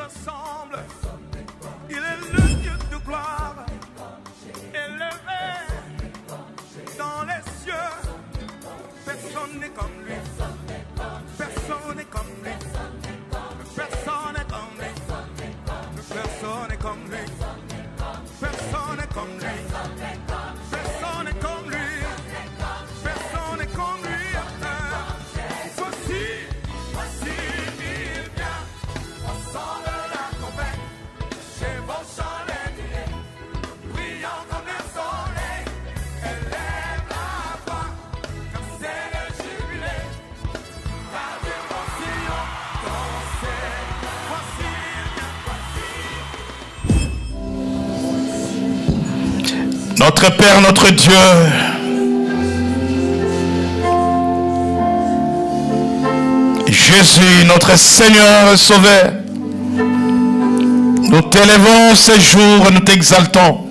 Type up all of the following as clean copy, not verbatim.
ressemble. Il est le Dieu de gloire, élevé dans les cieux. Personne n'est comme lui. Personne n'est comme lui. Personne n'est comme lui. Personne n'est comme lui. Personne n'est comme lui. Personne n'est comme lui. Personne n'est comme lui. Voici, il vient. On sent de la tempête. Chevauchant les nuées, brillant comme le soleil. Élève la voix, comme c'est le jubilé. Radio Roussillon, dansez. Voici, il vient. Notre Père, notre Dieu, Jésus, notre Seigneur et Sauveur, nous t'élevons ce jour, nous t'exaltons,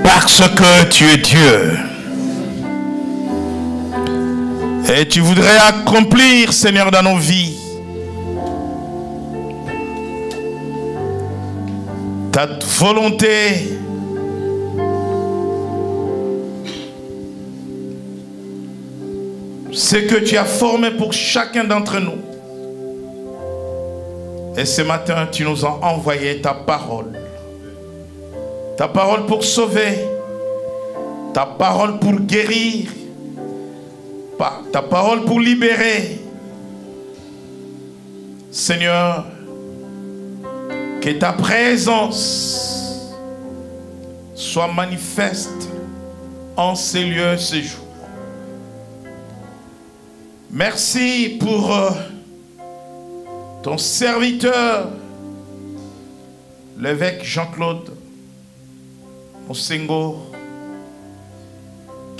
parce que tu es Dieu. Et tu voudrais accomplir, Seigneur, dans nos vies, ta volonté, ce que tu as formé pour chacun d'entre nous. Et ce matin, tu nous as envoyé ta parole. Ta parole pour sauver, ta parole pour guérir, ta parole pour libérer. Seigneur, que ta présence soit manifeste en ces lieux ce jour. Merci pour ton serviteur, l'évêque Jean-Claude Mosengo,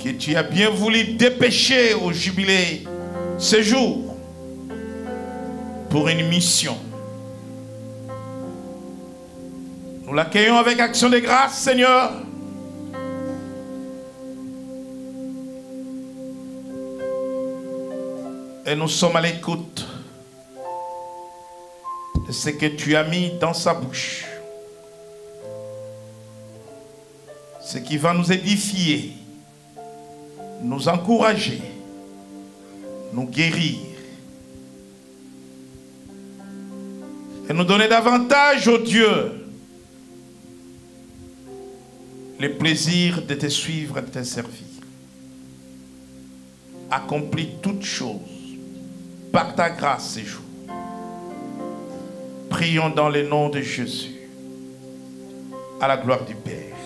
que tu as bien voulu dépêcher au jubilé ce jour pour une mission. Nous l'accueillons avec action de grâce, Seigneur. Et nous sommes à l'écoute de ce que tu as mis dans sa bouche. Ce qui va nous édifier, nous encourager, nous guérir. Et nous donner davantage, oh Dieu, le plaisir de te suivre et de te servir. Accomplis toutes choses par ta grâce ces jours. Prions dans le nom de Jésus, à la gloire du Père.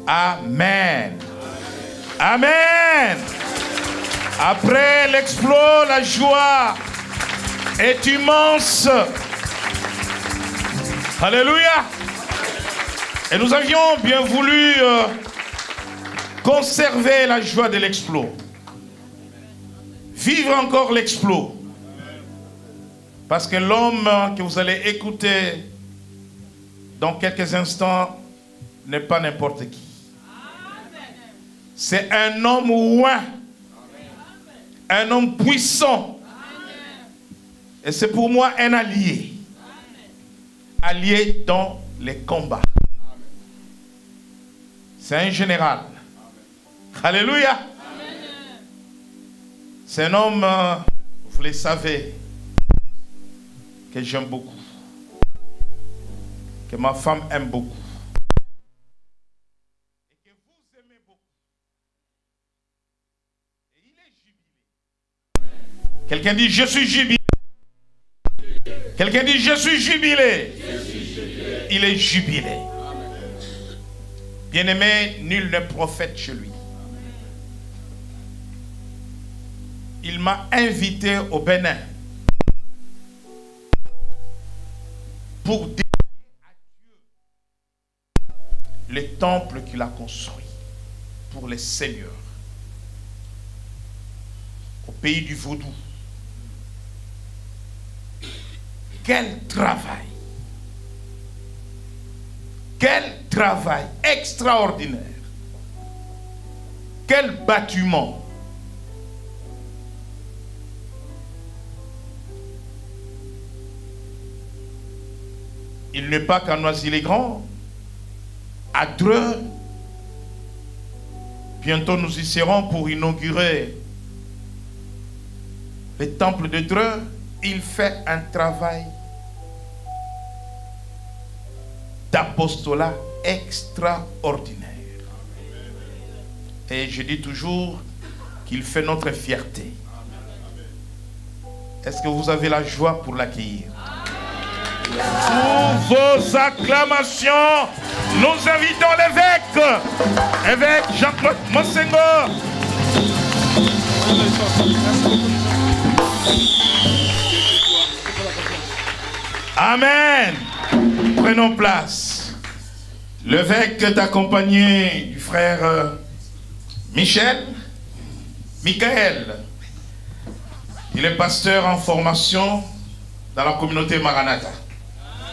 Amen. Amen. Après l'exploit, la joie est immense. Alléluia. Et nous avions bien voulu conserver la joie de l'exploit. Vivre encore l'exploit. Parce que l'homme que vous allez écouter dans quelques instants n'est pas n'importe qui. C'est un homme ouin. Un homme puissant. Et c'est pour moi un allié. Allié dans les combats. C'est un général. Alléluia. C'est un homme, vous le savez, que j'aime beaucoup. Que ma femme aime beaucoup. Et que vous aimez beaucoup. Et il est jubilé. Quelqu'un dit, je suis jubilé. Quelqu'un dit, je suis jubilé. Il est jubilé. Bien-aimé, nul n'est prophète chez lui. Il m'a invité au Bénin pour dédier à Dieu le temple qu'il a construit pour les seigneurs au pays du Vaudou. Quel travail! Quel travail extraordinaire! Quel bâtiment! Il n'est pas qu'à Noisy-les-Grands, à Dreux. Bientôt nous y serons pour inaugurer le temple de Dreux. Il fait un travail d'apostolat extraordinaire. Et je dis toujours qu'il fait notre fierté. Est-ce que vous avez la joie pour l'accueillir? Pour vos acclamations, nous invitons l'évêque, évêque Jean-Claude Monsengo. Amen. Prenons place. L'évêque est accompagné du frère Michael. Il est pasteur en formation dans la communauté Maranatha.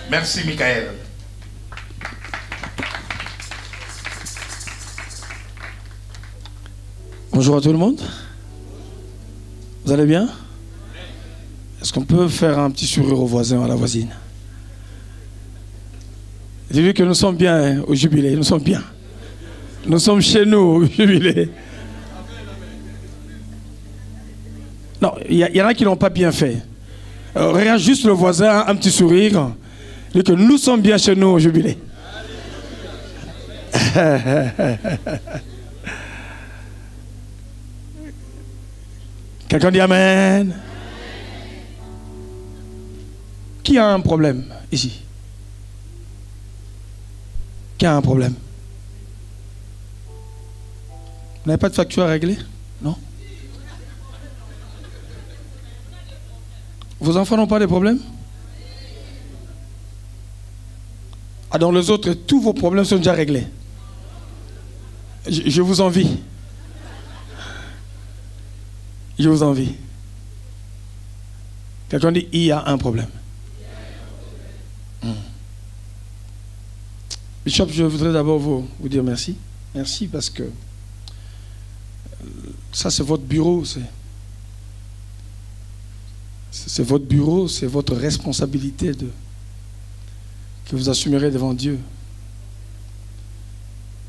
Merci Michael. Bonjour à tout le monde. Vous allez bien? Est-ce qu'on peut faire un petit sourire aux voisins, à la voisine? J'ai vu que nous sommes bien au jubilé, nous sommes bien. Nous sommes chez nous au jubilé. Non, il y en a qui n'ont pas bien fait. Regarde juste le voisin, un petit sourire. Dit que nous sommes bien chez nous au jubilé. Quelqu'un dit Amen. Qui a un problème ici? Qui a un problème? Vous n'avez pas de facture à régler? Non? Vos enfants n'ont pas de problème? Ah, dans les autres, tous vos problèmes sont déjà réglés. Je vous envie. Je vous envie. Quelqu'un dit, il y a un problème. Bishop, je voudrais d'abord vous dire merci. Merci parce que ça, c'est votre bureau. C'est votre bureau, c'est votre responsabilité que vous assumerez devant Dieu.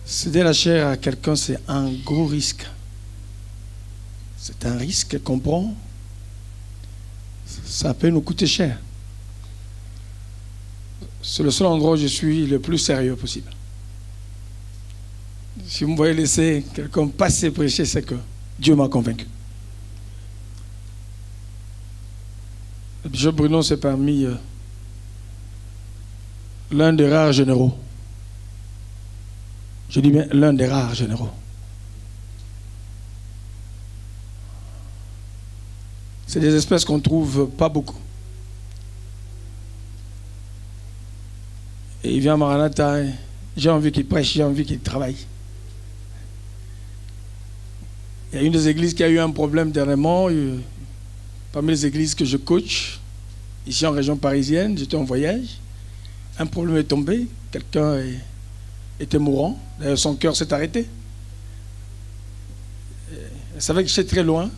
Céder la chair à quelqu'un, c'est un gros risque. C'est un risque qu'on prend. Ça peut nous coûter cher. C'est le seul endroit où je suis le plus sérieux possible. Si vous me voyez laisser quelqu'un passer prêcher, c'est que Dieu m'a convaincu. Le bishop Bruno s'est parmi l'un des rares généraux. Je dis bien l'un des rares généraux. C'est des espèces qu'on ne trouve pas beaucoup. Et il vient à Maranatha, j'ai envie qu'il prêche, j'ai envie qu'il travaille. Il y a une des églises qui a eu un problème dernièrement, parmi les églises que je coach, ici en région parisienne, j'étais en voyage, un problème est tombé, quelqu'un était mourant, d'ailleurs son cœur s'est arrêté. Elle savait que j'étais très loin,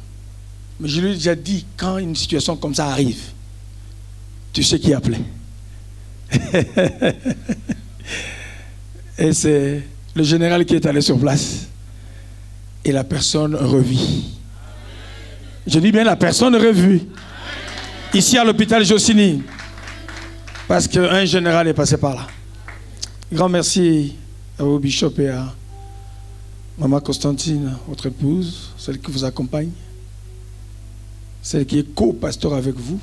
mais je lui ai déjà dit, quand une situation comme ça arrive, tu sais qui appeler. Et c'est le général qui est allé sur place. Et la personne revit. Je dis bien la personne revit. Ici à l'hôpital Josini. Parce qu'un général est passé par là. Grand merci à vos bishops et à Maman Constantine, votre épouse, celle qui vous accompagne, celle qui est co-pasteur avec vous.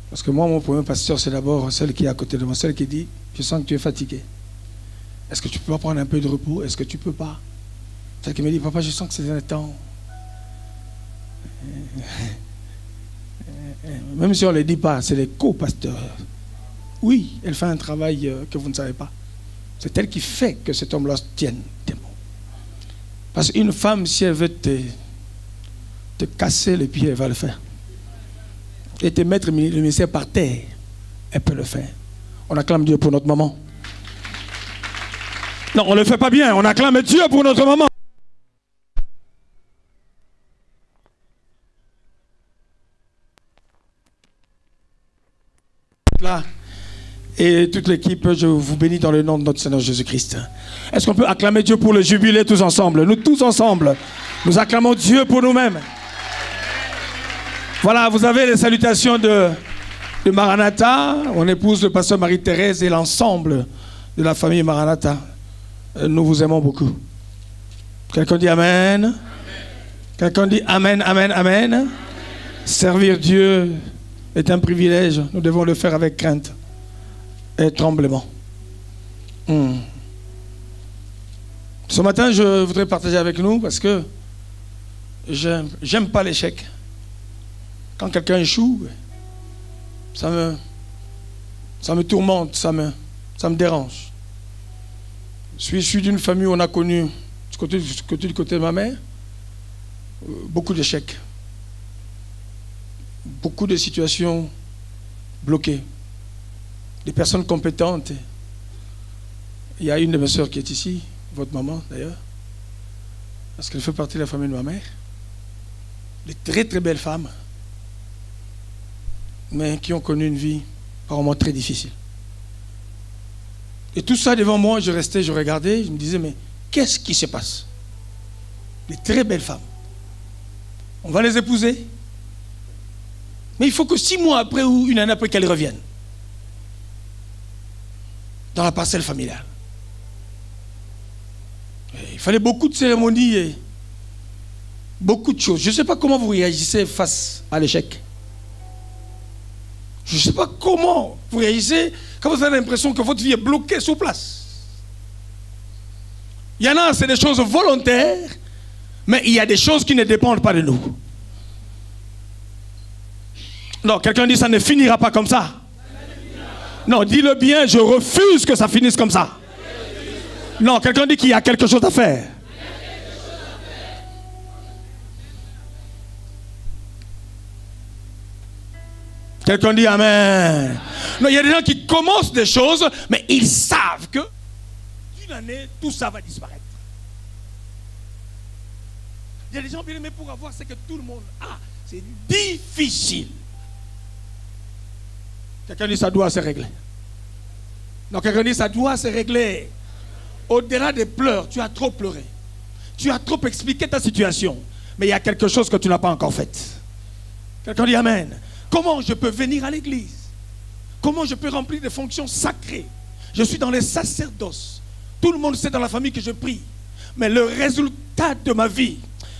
Parce que moi, mon premier pasteur, c'est d'abord celle qui est à côté de moi, celle qui dit, je sens que tu es fatigué. Est-ce que tu peux pas prendre un peu de repos? Est-ce que tu peux pas? Celle qui me dit, papa, je sens que c'est un temps. Même si on ne le dit pas, c'est les co-pasteurs. Oui, elle fait un travail que vous ne savez pas. C'est elle qui fait que cet homme-là tienne. Parce qu'une femme, si elle veut te casser les pieds, elle va le faire. Et te mettre le ministère par terre, elle peut le faire. On acclame Dieu pour notre maman. Non, on ne le fait pas bien. On acclame Dieu pour notre maman. Là, Et toute l'équipe, je vous bénis dans le nom de notre Seigneur Jésus-Christ. Est-ce qu'on peut acclamer Dieu pour le jubilé tous ensemble? Nous tous ensemble, nous acclamons Dieu pour nous-mêmes. Voilà, vous avez les salutations de Maranatha, mon épouse, le pasteur Marie-Thérèse et l'ensemble de la famille Maranatha. Nous vous aimons beaucoup. Quelqu'un dit Amen. Amen. Quelqu'un dit Amen, Amen, Amen. Amen. Servir Dieu est un privilège. Nous devons le faire avec crainte et tremblement. Ce matin, je voudrais partager avec nous parce que j'aime pas l'échec. Quand quelqu'un échoue, ça me tourmente, ça me dérange. Je suis d'une famille où on a connu, du côté de ma mère, beaucoup d'échecs. Beaucoup de situations bloquées. Des personnes compétentes. Il y a une de mes soeurs qui est ici, votre maman d'ailleurs, parce qu'elle fait partie de la famille de ma mère. Des très très belles femmes, mais qui ont connu une vie apparemment très difficile. Et tout ça devant moi, je restais, je regardais, je me disais, mais qu'est-ce qui se passe? Des très belles femmes. On va les épouser. Mais il faut que 6 mois après ou une année après qu'elles reviennent. Dans la parcelle familiale. Et il fallait beaucoup de cérémonies et beaucoup de choses. Je ne sais pas comment vous réagissez face à l'échec. Je ne sais pas comment vous réagissez quand vous avez l'impression que votre vie est bloquée sur place. Il y en a, c'est des choses volontaires, mais il y a des choses qui ne dépendent pas de nous. Non, quelqu'un dit ça ne finira pas comme ça. Non, dis-le bien, je refuse que ça finisse comme ça. Non, quelqu'un dit qu'il y a quelque chose à faire. Quelqu'un dit Amen. Non, il y a des gens qui commencent des choses, mais ils savent que d'une année, tout ça va disparaître. Il y a des gens bien aimés pour avoir ce que tout le monde a. C'est difficile. Quelqu'un dit ça doit se régler. Non, quelqu'un dit ça doit se régler. Au-delà des pleurs, tu as trop pleuré. Tu as trop expliqué ta situation. Mais il y a quelque chose que tu n'as pas encore fait. Quelqu'un dit Amen. Comment je peux venir à l'église? Comment je peux remplir des fonctions sacrées? Je suis dans les sacerdoces. Tout le monde sait dans la famille que je prie. Mais le résultat de ma vie,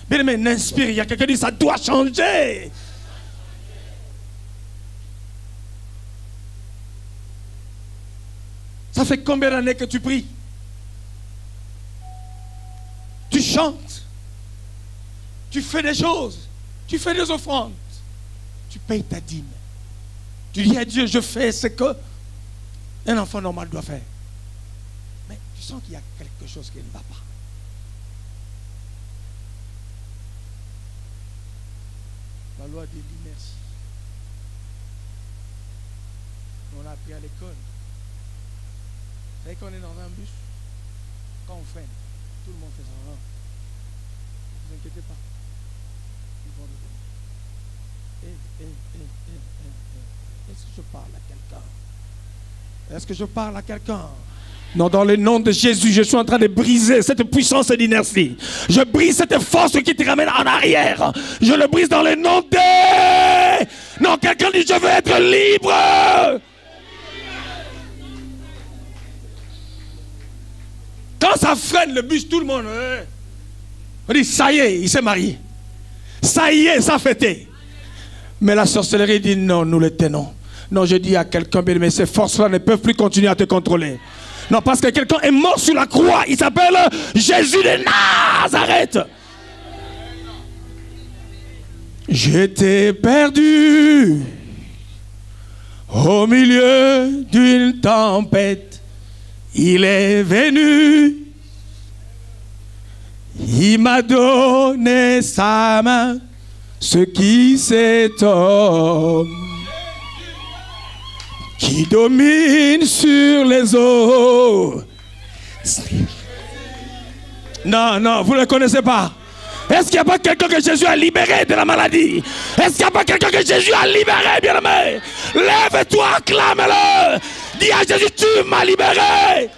bien aimé, n'inspire. Il y a quelqu'un qui dit ça doit changer. Ça fait combien d'années que tu pries? Tu chantes. Tu fais des choses. Tu fais des offrandes. Tu payes ta dîme. Tu dis à Dieu, je fais ce que un enfant normal doit faire. Mais tu sens qu'il y a quelque chose qui ne va pas. La loi dit l'inertie. On a appris à l'école. Vous savez qu'on est dans un bus, quand on freine, tout le monde fait ça. Ne vous inquiétez pas. Ils vont revenir. Est-ce que je parle à quelqu'un? Est-ce que je parle à quelqu'un? Non, dans le nom de Jésus, je suis en train de briser cette puissance d'inertie. Je brise cette force qui te ramène en arrière. Je le brise dans le nom de... Non, quelqu'un dit, je veux être libre. Quand ça freine le bus, tout le monde... on dit, ça y est, il s'est marié. Ça y est, ça a fêté. Mais la sorcellerie dit non, nous le tenons. Non, je dis à quelqu'un, mais ces forces-là ne peuvent plus continuer à te contrôler. Non, parce que quelqu'un est mort sur la croix. Il s'appelle Jésus de Nazareth. J'étais perdu au milieu d'une tempête. Il est venu. Il m'a donné sa main. Ce qui cet homme qui domine sur les eaux. Non, non, vous ne le connaissez pas. Est-ce qu'il n'y a pas quelqu'un que Jésus a libéré de la maladie? Est-ce qu'il n'y a pas quelqu'un que Jésus a libéré, bien-aimé? Lève-toi, acclame-le. Dis à Jésus, tu m'as libéré.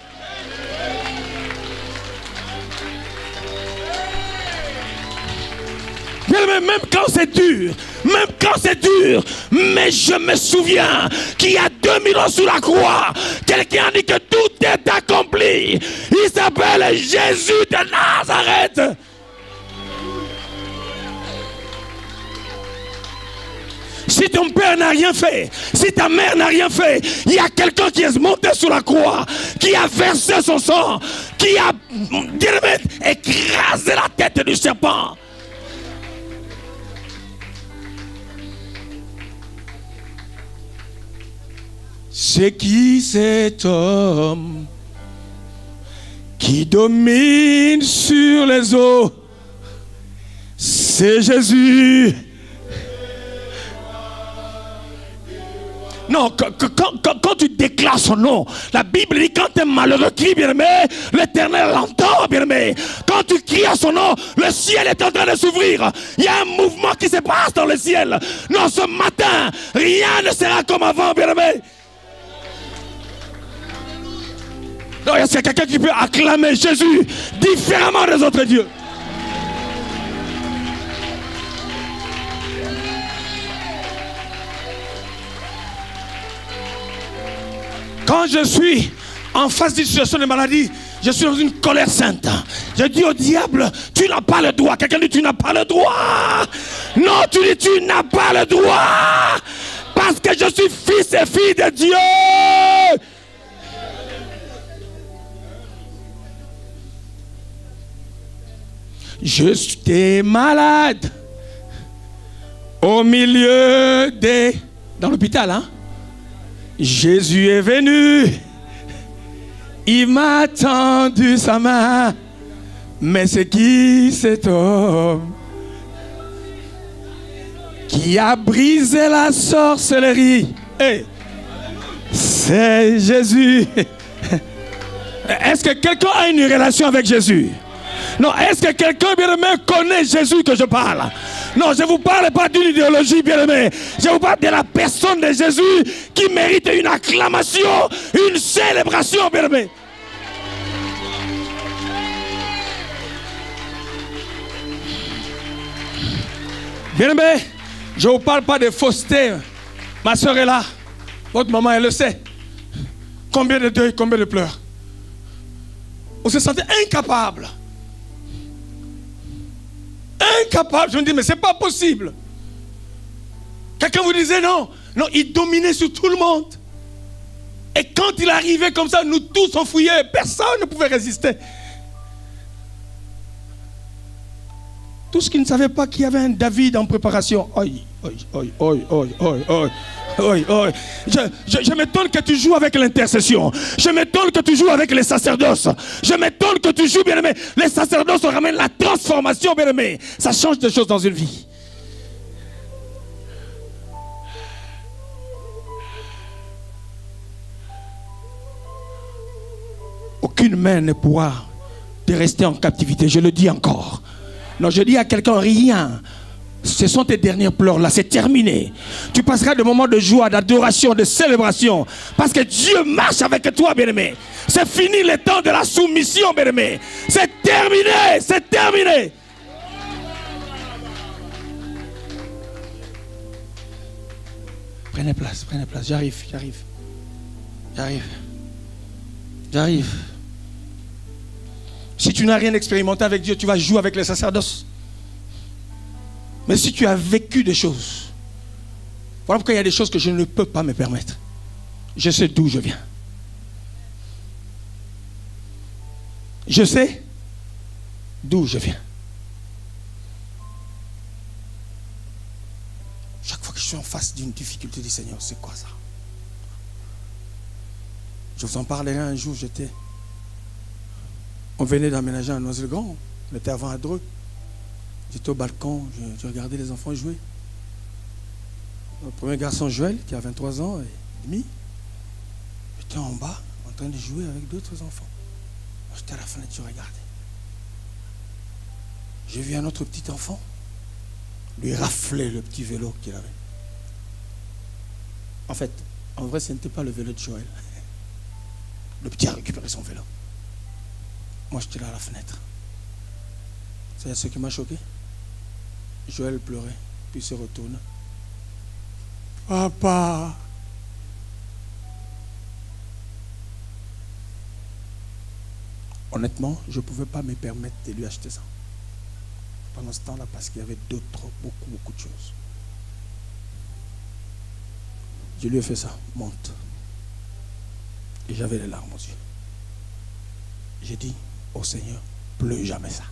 Même quand c'est dur, mais je me souviens qu'il y a 2000 ans sous la croix, quelqu'un a dit que tout est accompli. Il s'appelle Jésus de Nazareth. Si ton père n'a rien fait, si ta mère n'a rien fait, il y a quelqu'un qui est monté sur la croix, qui a versé son sang, qui a écrasé la tête du serpent. C'est qui cet homme qui domine sur les eaux? C'est Jésus. Non, quand tu déclares son nom, la Bible dit quand un malheureux crie, bien aimé, l'Éternel l'entend, bien aimé. Quand tu cries à son nom, le ciel est en train de s'ouvrir. Il y a un mouvement qui se passe dans le ciel. Non, ce matin, rien ne sera comme avant, bien aimé. Non, est-ce qu'il y a quelqu'un qui peut acclamer Jésus différemment des autres dieux? Quand je suis en face d'une situation de maladie, je suis dans une colère sainte. Je dis au diable, tu n'as pas le droit. Quelqu'un dit, tu n'as pas le droit. Non, tu dis, tu n'as pas le droit. Parce que je suis fils et fille de Dieu. J'étais malade au milieu des... Dans l'hôpital, hein? Jésus est venu. Il m'a tendu sa main. Mais c'est qui cet homme qui a brisé la sorcellerie? Hey, c'est Jésus. Est-ce que quelqu'un a une relation avec Jésus? Non, est-ce que quelqu'un bien-aimé connaît Jésus que je parle? Non, je ne vous parle pas d'une idéologie bien-aimé. Je vous parle de la personne de Jésus qui mérite une acclamation, une célébration bien-aimé. Bien-aimé, je ne vous parle pas de fausseté. Ma soeur est là. Votre maman, elle le sait. Combien de deuils, combien de pleurs. On se sentait incapable. Incapable. Je me dis, mais c'est pas possible. Quelqu'un vous disait non. Non, il dominait sur tout le monde. Et quand il arrivait comme ça, nous tous on fouillait. Personne ne pouvait résister. Tous qui ne savaient pas qu'il y avait un David en préparation. Je m'étonne que tu joues avec l'intercession. Je m'étonne que tu joues avec les sacerdoces. Je m'étonne que tu joues, bien aimé. Les sacerdoces ramènent la transformation, bien aimé. Ça change des choses dans une vie. Aucune main ne pourra te rester en captivité. Je le dis encore. Non, je dis à quelqu'un, rien. Ce sont tes derniers pleurs là, c'est terminé. Tu passeras des moments de joie, d'adoration, de célébration. Parce que Dieu marche avec toi, bien-aimé. C'est fini le temps de la soumission, bien-aimé. C'est terminé, c'est terminé. Prenez place, j'arrive. Si tu n'as rien expérimenté avec Dieu, tu vas jouer avec les sacerdoces. Mais si tu as vécu des choses, voilà pourquoi il y a des choses que je ne peux pas me permettre. Je sais d'où je viens. Je sais d'où je viens. Chaque fois que je suis en face d'une difficulté, je dis Seigneur, c'est quoi ça? Je vous en parlerai un jour, on venait d'aménager un Noisy-le-Grand, on était avant à Dreux. J'étais au balcon, je regardais les enfants jouer. Le premier garçon, Joël, qui a 23 ans et demi, j'étais en bas, en train de jouer avec d'autres enfants. J'étais à la fenêtre, je regardais. J'ai vu un autre petit enfant lui rafler le petit vélo qu'il avait. En fait, en vrai, ce n'était pas le vélo de Joël. Le petit a récupéré son vélo. Moi, j'étais là à la fenêtre. C'est ce qui m'a choqué. Joël pleurait, puis il se retourne. Papa. Honnêtement, je ne pouvais pas me permettre de lui acheter ça. Pendant ce temps-là, parce qu'il y avait beaucoup de choses. Je lui ai fait ça, monte. Et j'avais les larmes aux yeux. J'ai dit au Seigneur, plus jamais ça.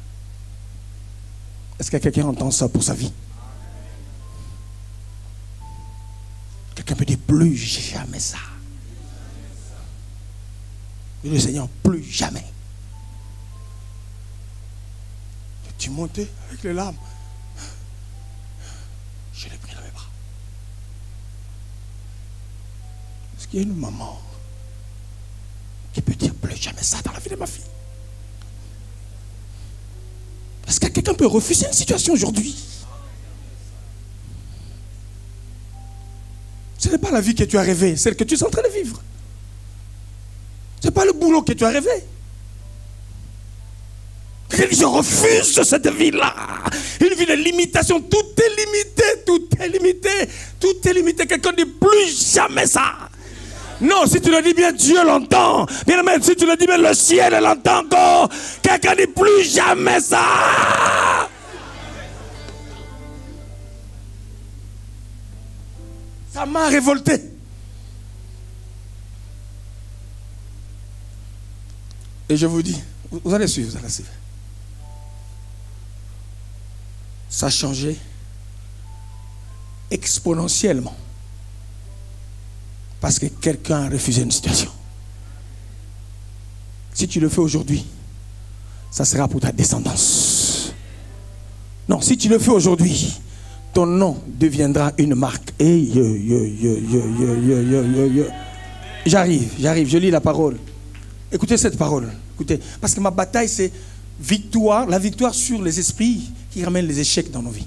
Est-ce que quelqu'un entend ça pour sa vie? Quelqu'un peut dire plus jamais ça. Et le Seigneur, plus jamais. Tu montais avec les larmes. Je l'ai pris dans mes bras. Est-ce qu'il y a une maman qui peut dire plus jamais ça dans la vie de ma fille? Est-ce que quelqu'un peut refuser une situation aujourd'hui? Ce n'est pas la vie que tu as rêvée, celle que tu es en train de vivre. Ce n'est pas le boulot que tu as rêvé. Je refuse cette vie-là. Une vie de limitation. Tout est limité, tout est limité, tout est limité. Quelqu'un ne dit plus jamais ça. Non, si tu le dis bien, Dieu l'entend. Bien aimé, si tu le dis bien, le ciel l'entend encore. Quelqu'un ne dit plus jamais ça. Ça m'a révolté. Et je vous dis, vous allez suivre, vous allez suivre. Ça a changé exponentiellement. Parce que quelqu'un a refusé une situation. Si tu le fais aujourd'hui, ça sera pour ta descendance. Non, si tu le fais aujourd'hui, ton nom deviendra une marque. J'arrive, je lis la parole. Écoutez cette parole. Écoutez, parce que ma bataille, c'est victoire, la victoire sur les esprits qui ramènent les échecs dans nos vies.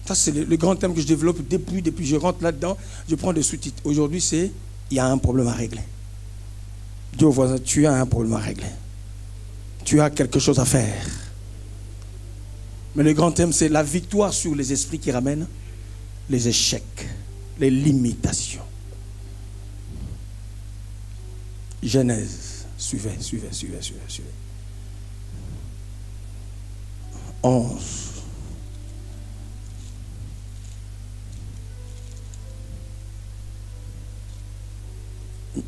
Ça, c'est le grand thème que je développe depuis je rentre là-dedans, je prends des sous-titres. Aujourd'hui, c'est il y a un problème à régler. Dis au voisin, tu as un problème à régler. Tu as quelque chose à faire. Mais le grand thème, c'est la victoire sur les esprits qui ramènent les échecs, les limitations. Genèse, suivez. 11.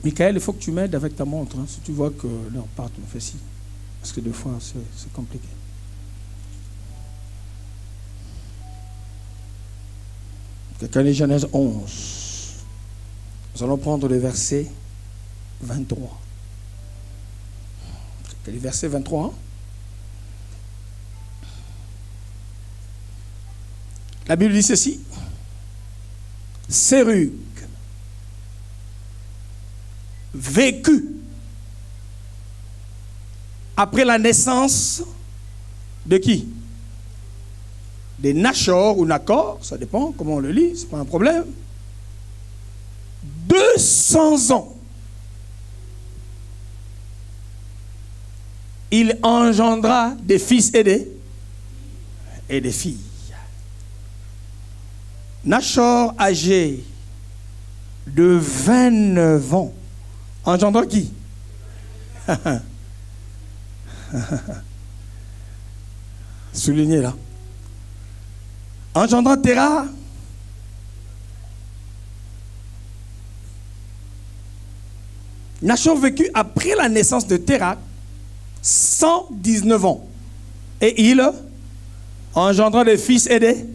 Michael, il faut que tu m'aides avec ta montre. Hein, si tu vois que l'heure part, tu me fais ci. Parce que des fois, c'est compliqué. Quelqu'un lit Genèse 11. Nous allons prendre le verset 23. Quel est le verset 23? Hein? La Bible dit ceci. Sérug vécut après la naissance de qui? Des Nachor ou Nakor, ça dépend comment on le lit, c'est pas un problème. 200 ans. Il engendra des fils et des filles. Nachor, âgé de 29 ans, engendra qui? Soulignez là. Engendrant Terah. Nachor vécut après la naissance de Terah 119 ans. Et il engendra des fils et des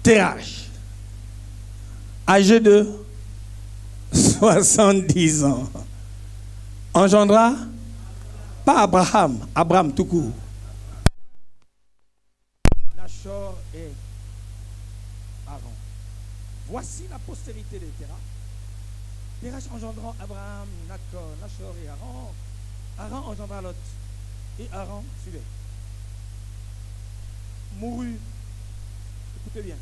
Terah, âgé de 70 ans, engendra pas Abraham tout court. Nachor et Aaron. Voici la postérité de Terah. Terah engendrant Abraham, Nachor et Aaron. Aaron engendra Lot. Et Aaron, suivez, mourut. Écoutez bien.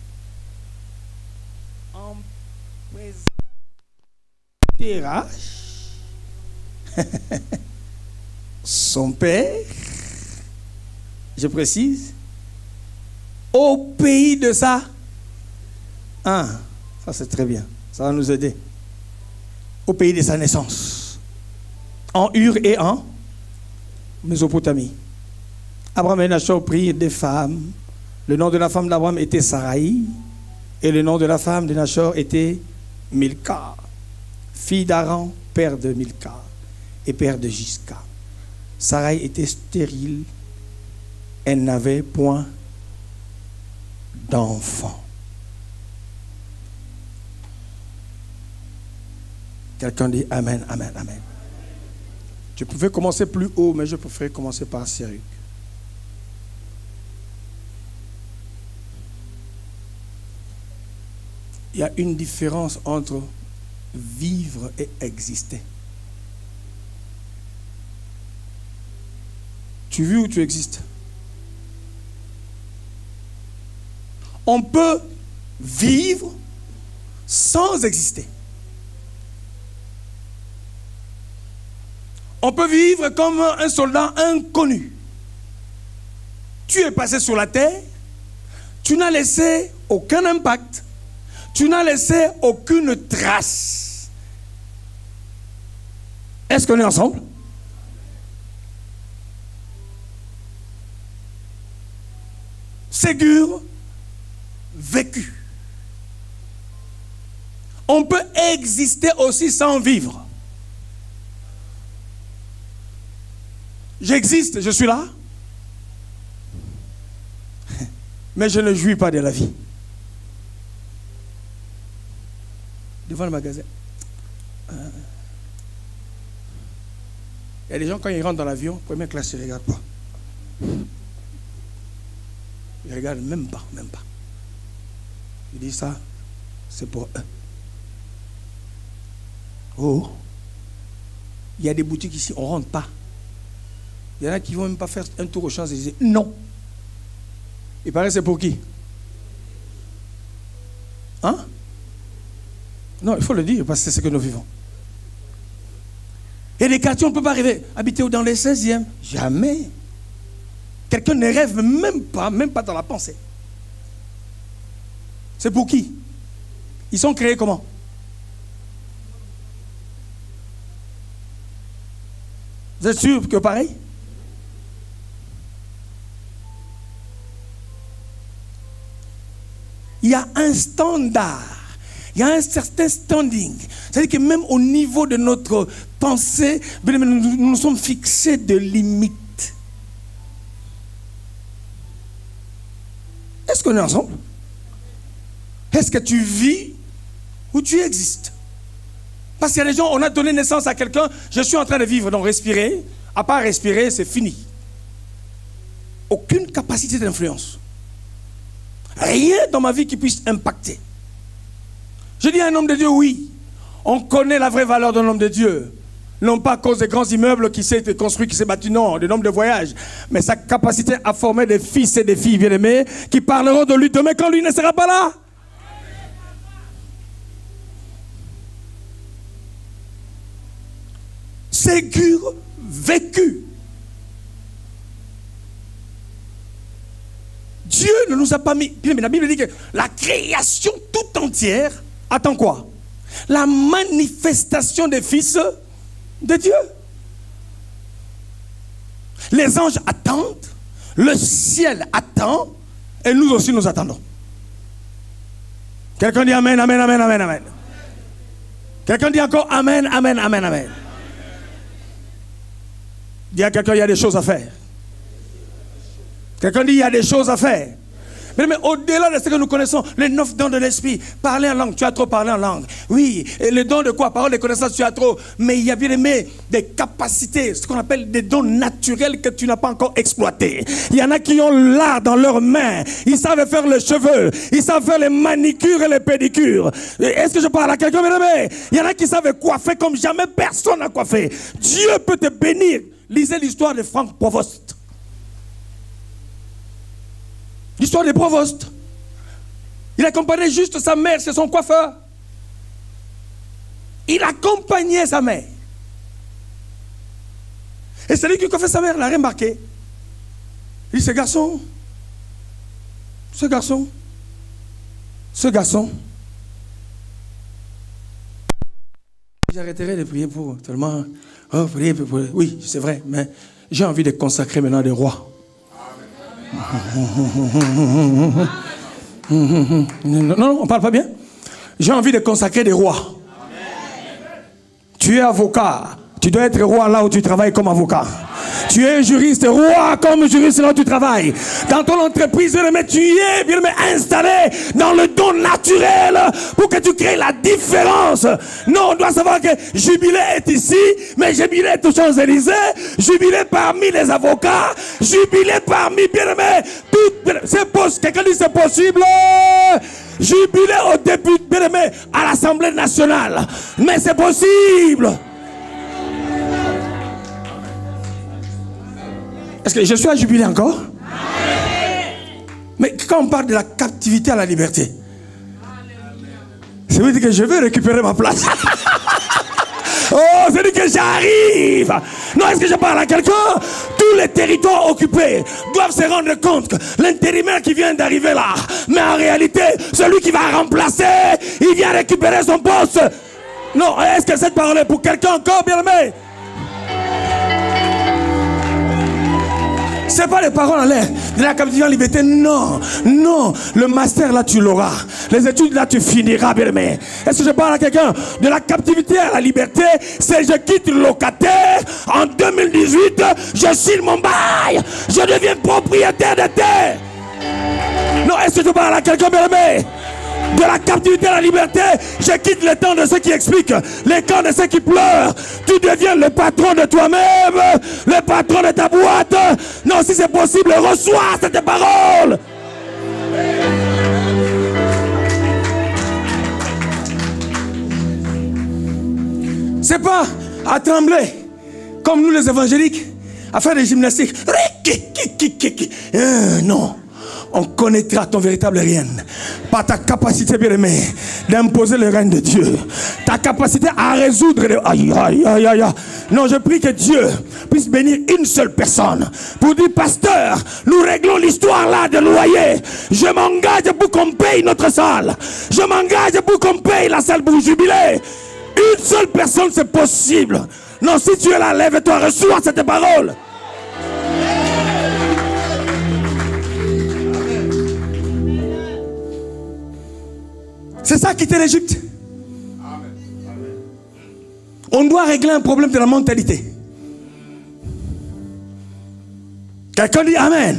en Térach, son père, je précise, au pays de ça. Ah, ça c'est très bien, ça va nous aider. Au pays de sa naissance, en Ur et en Mésopotamie. Abraham et Nachor prirent des femmes. Le nom de la femme d'Abraham était Sarai, et le nom de la femme de Nachor était Milka, fille d'Aran, père de Milka et père de Gisca. Sarai était stérile, elle n'avait point d'enfant. Quelqu'un dit Amen, Amen, Amen. Je pouvais commencer plus haut, mais je préfère commencer par Sérug. Il y a une différence entre vivre et exister. Tu vis ou tu existes? On peut vivre sans exister. On peut vivre comme un soldat inconnu. Tu es passé sur la terre, tu n'as laissé aucun impact, tu n'as laissé aucune trace. Est-ce qu'on est ensemble? Ségur, vécu. On peut exister aussi sans vivre. J'existe, je suis là, mais je ne jouis pas de la vie. Devant le magasin. Il y a des gens, quand ils rentrent dans l'avion, première classe, ils ne regardent pas. Ils ne regardent même pas, même pas. Ils disent ça, c'est pour eux. Oh, il y a des boutiques ici, on ne rentre pas. Il y en a qui ne vont même pas faire un tour aux Champs-Élysées. Non. Il paraît que c'est pour qui? Hein? Non, il faut le dire parce que c'est ce que nous vivons. Et les quartiers, on ne peut pas arriver. Habiter dans les 16e. Jamais. Quelqu'un ne rêve même pas dans la pensée. C'est pour qui? Ils sont créés comment? Vous êtes sûr que pareil? Il y a un standard, il y a un certain standing. C'est-à-dire que même au niveau de notre pensée, nous nous sommes fixés de limites. Est-ce qu'on est ensemble? Est-ce que tu vis ou tu existes? Parce qu'il y a des gens, on a donné naissance à quelqu'un, je suis en train de vivre, donc respirer, à part respirer, c'est fini. Aucune capacité d'influence. Rien dans ma vie qui puisse impacter. Je dis à un homme de Dieu, oui, on connaît la vraie valeur d'un homme de Dieu. Non pas à cause des grands immeubles qui s'est construit, qui s'est bâti, non, des nombres de voyages, mais sa capacité à former des fils et des filles bien-aimés qui parleront de lui demain quand lui ne sera pas là. Ségur, vécu. Dieu ne nous a pas mis. Mais la Bible dit que la création tout entière attend quoi? La manifestation des fils de Dieu. Les anges attendent, le ciel attend, et nous aussi nous attendons. Quelqu'un dit Amen, Amen, Amen, Amen, Amen. Quelqu'un dit encore Amen, Amen, Amen, Amen. Dis à quelqu'un, il y a des choses à faire. Quelqu'un dit, il y a des choses à faire. Mais au-delà de ce que nous connaissons, les 9 dons de l'esprit, parler en langue, tu as trop parlé en langue. Oui, et les dons de quoi? Parole de connaissance, tu as trop. Mais il y a bien aimé des capacités, ce qu'on appelle des dons naturels que tu n'as pas encore exploités. Il y en a qui ont l'art dans leurs mains. Ils savent faire les cheveux, ils savent faire les manicures et les pédicures. Est-ce que je parle à quelqu'un, bien aimé? Il y en a qui savent coiffer comme jamais personne n'a coiffé. Dieu peut te bénir. Lisez l'histoire de Franck Provost. L'histoire des Provost. Il accompagnait juste sa mère chez son coiffeur. Il accompagnait sa mère. Et celui qui coiffait sa mère l'a remarqué. Il dit, ce garçon, j'arrêterai de prier pour tellement. Oh, prier pour. Oui, c'est vrai, mais j'ai envie de consacrer maintenant des rois. Non, on parle pas bien. J'ai envie de consacrer des rois. Tu es avocat. Tu dois être roi là où tu travailles comme avocat. Tu es juriste, roi comme juriste là où tu travailles. Dans ton entreprise, mais tu es bien installé dans le don naturel pour que tu crées la différence. Non, on doit savoir que Jubilé est ici, mais Jubilé est aux Champs-Élysées, Jubilé parmi les avocats, Jubilé parmi bien-aimés. C'est possible. Quelqu'un dit c'est possible. Jubilé au début, bien-aimé, à l'Assemblée nationale. Mais c'est possible. Est-ce que je suis à Jubilé encore? Mais quand on parle de la captivité à la liberté, ça veut dire que je veux récupérer ma place. Oh, ça veut dire que j'arrive. Non, est-ce que je parle à quelqu'un? Tous les territoires occupés doivent se rendre compte que l'intérimaire qui vient d'arriver là, mais en réalité, celui qui va remplacer, il vient récupérer son poste. Non, est-ce que cette parole est pour quelqu'un encore, bien aimé? C'est pas les paroles en l'air de la captivité en liberté. Non, non. Le master là tu l'auras. Les études là tu finiras, bien aimé. Est-ce que je parle à quelqu'un de la captivité à la liberté? C'est je quitte le locataire. En 2018, je signe mon bail. Je deviens propriétaire de terre. Non, est-ce que je parle à quelqu'un, bien aimé? De la captivité à la liberté, je quitte le temps de ceux qui expliquent, les camps de ceux qui pleurent. Tu deviens le patron de toi-même, le patron de ta boîte. Non, si c'est possible, reçois cette parole. C'est pas à trembler comme nous les évangéliques, à faire des gymnastiques. Non. On connaîtra ton véritable règne par ta capacité, bien aimé, d'imposer le règne de Dieu. Ta capacité à résoudre les... Aïe, aïe, aïe, aïe. Non, je prie que Dieu puisse bénir une seule personne pour dire, pasteur, nous réglons l'histoire là de loyer. Je m'engage pour qu'on paye notre salle. Je m'engage pour qu'on paye la salle pour Jubilé. Une seule personne, c'est possible. Non, si tu es là, lève-toi, reçois cette parole. C'est ça quitter l'Égypte. On doit régler un problème de la mentalité. Quelqu'un dit Amen.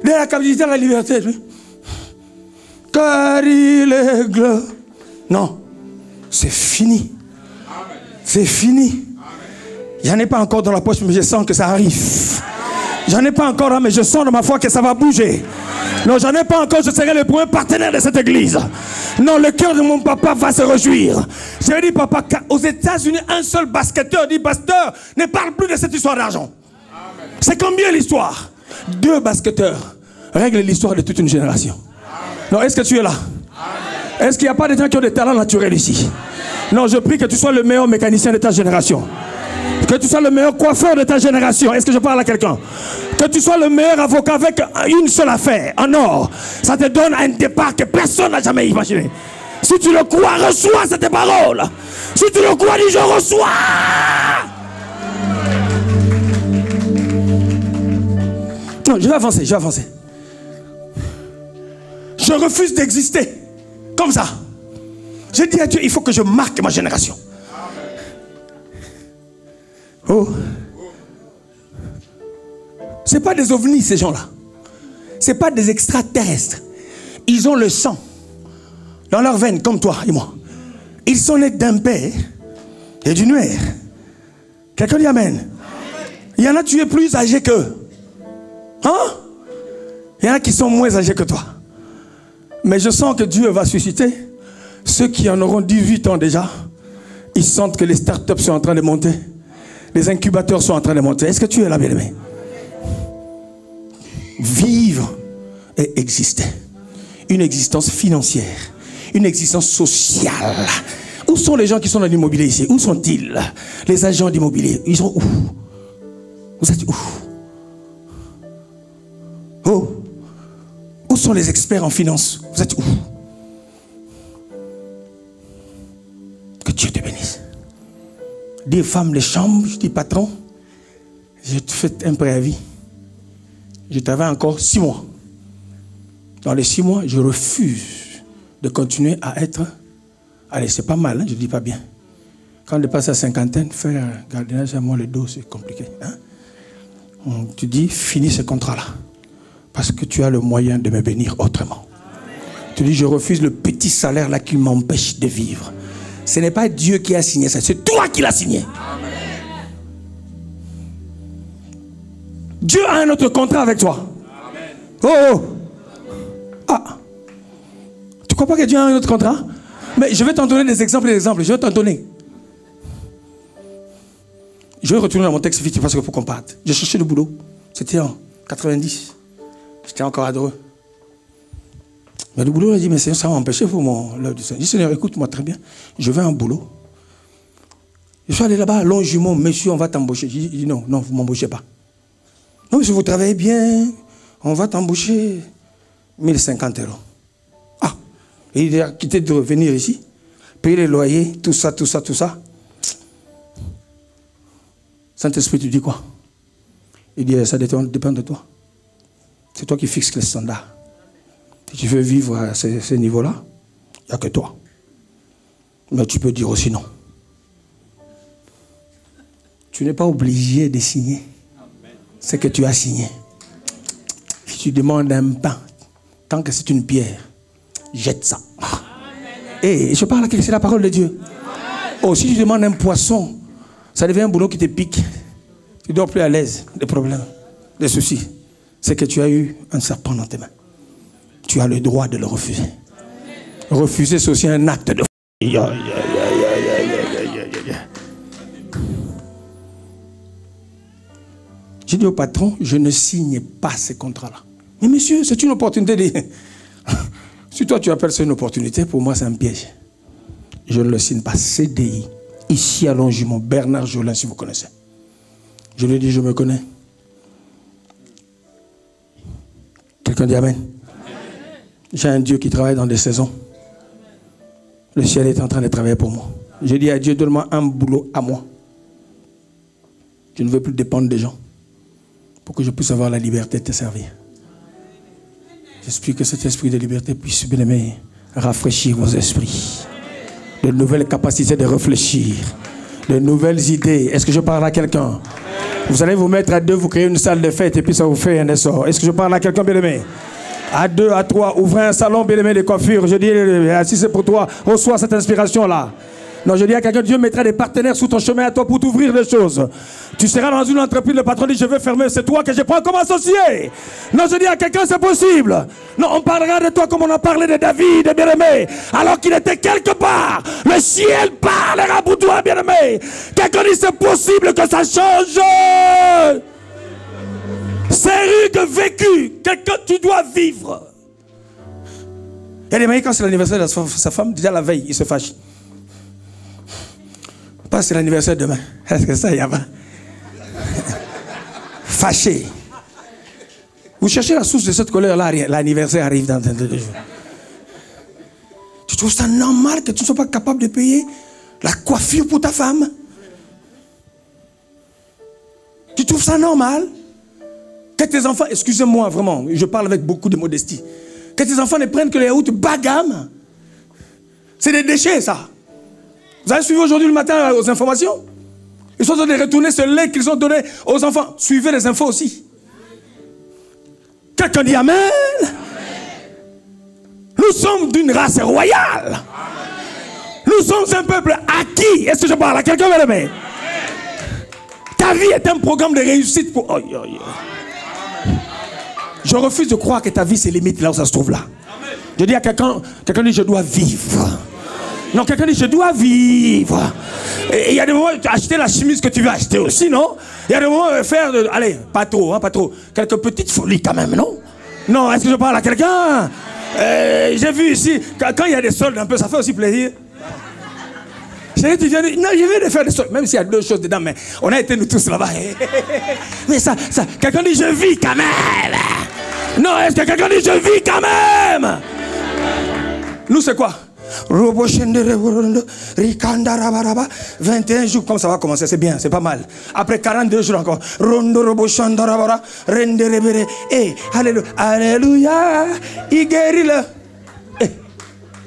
De la captivité à la liberté. Car il est glorieux. Non, c'est fini. C'est fini. J'en ai pas encore dans la poche, mais je sens que ça arrive. J'en ai pas encore, mais je sens dans ma foi que ça va bouger. Non, j'en ai pas encore, je serai le premier partenaire de cette église. Non, le cœur de mon papa va se réjouir. J'ai dit, papa, aux États-Unis, un seul basketteur dit, pasteur, ne parle plus de cette histoire d'argent. C'est combien l'histoire? 2 basketteurs règlent l'histoire de toute une génération. Non, est-ce que tu es là? Est-ce qu'il n'y a pas de gens qui ont des talents naturels ici? Non, je prie que tu sois le meilleur mécanicien de ta génération. Que tu sois le meilleur coiffeur de ta génération. Est-ce que je parle à quelqu'un? Que tu sois le meilleur avocat avec une seule affaire, en or. Ça te donne un départ que personne n'a jamais imaginé. Si tu le crois, reçois cette parole. Si tu le crois, dis je reçois. Non, je vais avancer, je vais avancer. Je refuse d'exister comme ça. J'ai dit à Dieu, il faut que je marque ma génération. Oh. C'est pas des ovnis ces gens-là. C'est pas des extraterrestres. Ils ont le sang dans leurs veines comme toi et moi. Ils sont nés d'un père et d'une mère. Quelqu'un dit Amen. Il y en a tu es plus âgé qu'eux. Hein? Il y en a qui sont moins âgés que toi. Mais je sens que Dieu va susciter ceux qui en auront 18 ans déjà. Ils sentent que les startups sont en train de monter. Les incubateurs sont en train de monter. Est-ce que tu es là, bien-aimé? Vivre et exister. une existence financière, une existence sociale. Où sont les gens qui sont dans l'immobilier ici? Où sont-ils? Les agents d'immobilier, ils sont où? Vous êtes où? Oh, où sont les experts en finance? Vous êtes où? Que Dieu te bénisse. Des femmes, les chambres, je dis patron, je te fais un préavis. Je travaille encore 6 mois. Dans les 6 mois, je refuse de continuer à être... Allez, c'est pas mal, hein, je dis pas bien. Quand on dépasse la cinquantaine, faire gardiennage à moi, le dos, c'est compliqué. Hein? Tu dis, finis ce contrat-là. Parce que tu as le moyen de me bénir autrement. Amen. Tu dis, je refuse le petit salaire là qui m'empêche de vivre. Ce n'est pas Dieu qui a signé ça, c'est toi qui l'as signé. Amen. Dieu a un autre contrat avec toi. Amen. Oh, oh. Ah. Tu crois pas que Dieu a un autre contrat? Mais je vais t'en donner des exemples, je vais t'en donner. Je vais retourner dans mon texte vite parce qu'il faut qu'on parte. J'ai cherché le boulot. C'était en 90. J'étais encore à Dreux. Mais le boulot, il a dit, mais Seigneur, ça m'a empêché pour l'œuvre du Seigneur. Je dis, Seigneur, écoute-moi très bien. Je veux un boulot. Je suis allé là-bas, Longjumeau, monsieur, on va t'embaucher. Je dis, non, non, vous ne m'embauchez pas. Non, mais si vous travaillez bien, on va t'embaucher 1050 €. Ah, et il a quitté de revenir ici, payer les loyers, tout ça, tout ça, tout ça. Saint-Esprit, tu dis quoi? Il dit, ça dépend de toi. C'est toi qui fixes les standards. Si tu veux vivre à ce niveau-là, il n'y a que toi. Mais tu peux dire aussi non. Tu n'es pas obligé de signer ce que tu as signé. Si tu demandes un pain, tant que c'est une pierre, jette ça. Et je parle à quelqu'un, c'est la parole de Dieu. Oh, si tu demandes un poisson, ça devient un boulot qui te pique. Tu ne dors plus à l'aise. Des problèmes, des soucis. C'est que tu as eu un serpent dans tes mains. Tu as le droit de le refuser. Refuser, c'est aussi un acte de... J'ai dit au patron, je ne signe pas ces contrats-là. Mais monsieur, c'est une opportunité de... Si toi tu appelles ça une opportunité, pour moi c'est un piège. Je ne le signe pas. CDI. Ici à Longjumeau, Bernard Jolin, si vous connaissez. Je lui ai dit, je me connais. Quelqu'un dit Amen. J'ai un Dieu qui travaille dans des saisons. Le ciel est en train de travailler pour moi. Je dis à Dieu, donne-moi un boulot à moi. Je ne veux plus dépendre des gens. Pour que je puisse avoir la liberté de te servir. J'espère que cet esprit de liberté puisse, bien aimer, rafraîchir vos esprits. De nouvelles capacités de réfléchir. De nouvelles idées. Est-ce que je parle à quelqu'un? Vous allez vous mettre à deux, vous créez une salle de fête et puis ça vous fait un essor. Est-ce que je parle à quelqu'un, bien aimé? À 2, à 3, ouvrez un salon, bien aimé, de coiffure. Je dis, si c'est pour toi, reçois cette inspiration-là. Non, je dis à quelqu'un, Dieu mettra des partenaires sous ton chemin à toi pour t'ouvrir les choses. Tu seras dans une entreprise, le patron dit, je vais fermer, c'est toi que je prends comme associé. Non, je dis à quelqu'un, c'est possible. Non, on parlera de toi comme on a parlé de David, bien-aimé. Alors qu'il était quelque part, le ciel parlera pour toi, bien-aimé. Quelqu'un dit, c'est possible que ça change. C'est rude vécu. Quelqu'un, tu dois vivre. Et les mecs, quand c'est l'anniversaire de sa femme, déjà la veille, il se fâche. Pas c'est l'anniversaire demain. Est-ce que ça y va? Fâché. Vous cherchez la source de cette colère-là, l'anniversaire arrive dans 2 jours. Tu trouves ça normal que tu ne sois pas capable de payer la coiffure pour ta femme? Tu trouves ça normal? Que tes enfants, excusez-moi vraiment, je parle avec beaucoup de modestie, que tes enfants ne prennent que les routes bas gamme. C'est des déchets, ça. Vous avez suivi aujourd'hui le matin aux informations? Ils sont en train de retourner ce lait qu'ils ont donné aux enfants. Suivez les infos aussi. Quelqu'un dit Amen. Amen. Nous sommes d'une race royale. Amen. Nous sommes un peuple acquis. Est-ce que je parle à quelqu'un, bien aimé? Ta vie est un programme de réussite pour... Oh, oh, oh. Je refuse de croire que ta vie se limite là où ça se trouve là. Je dis à quelqu'un dit je dois vivre. Non, quelqu'un dit je dois vivre. Et il y a des moments où tu as acheté la chemise que tu veux acheter aussi, non? Il y a des moments où faire allez, pas trop, hein, pas trop. Quelques petites folies quand même, non? Non, est-ce que je parle à quelqu'un? J'ai vu ici, quand il y a des soldes un peu, ça fait aussi plaisir. Chérie, tu viens de... Non, je viens de faire des soldes, même s'il y a deux choses dedans, mais on a été nous tous là-bas. Mais ça, quelqu'un dit, je vis quand même. Non, est-ce que quelqu'un dit, je vis quand même? Nous, c'est quoi? 21 jours, comme ça va commencer, c'est bien, c'est pas mal. Après 42 jours encore. Et alléluia, alléluia, il guérit le.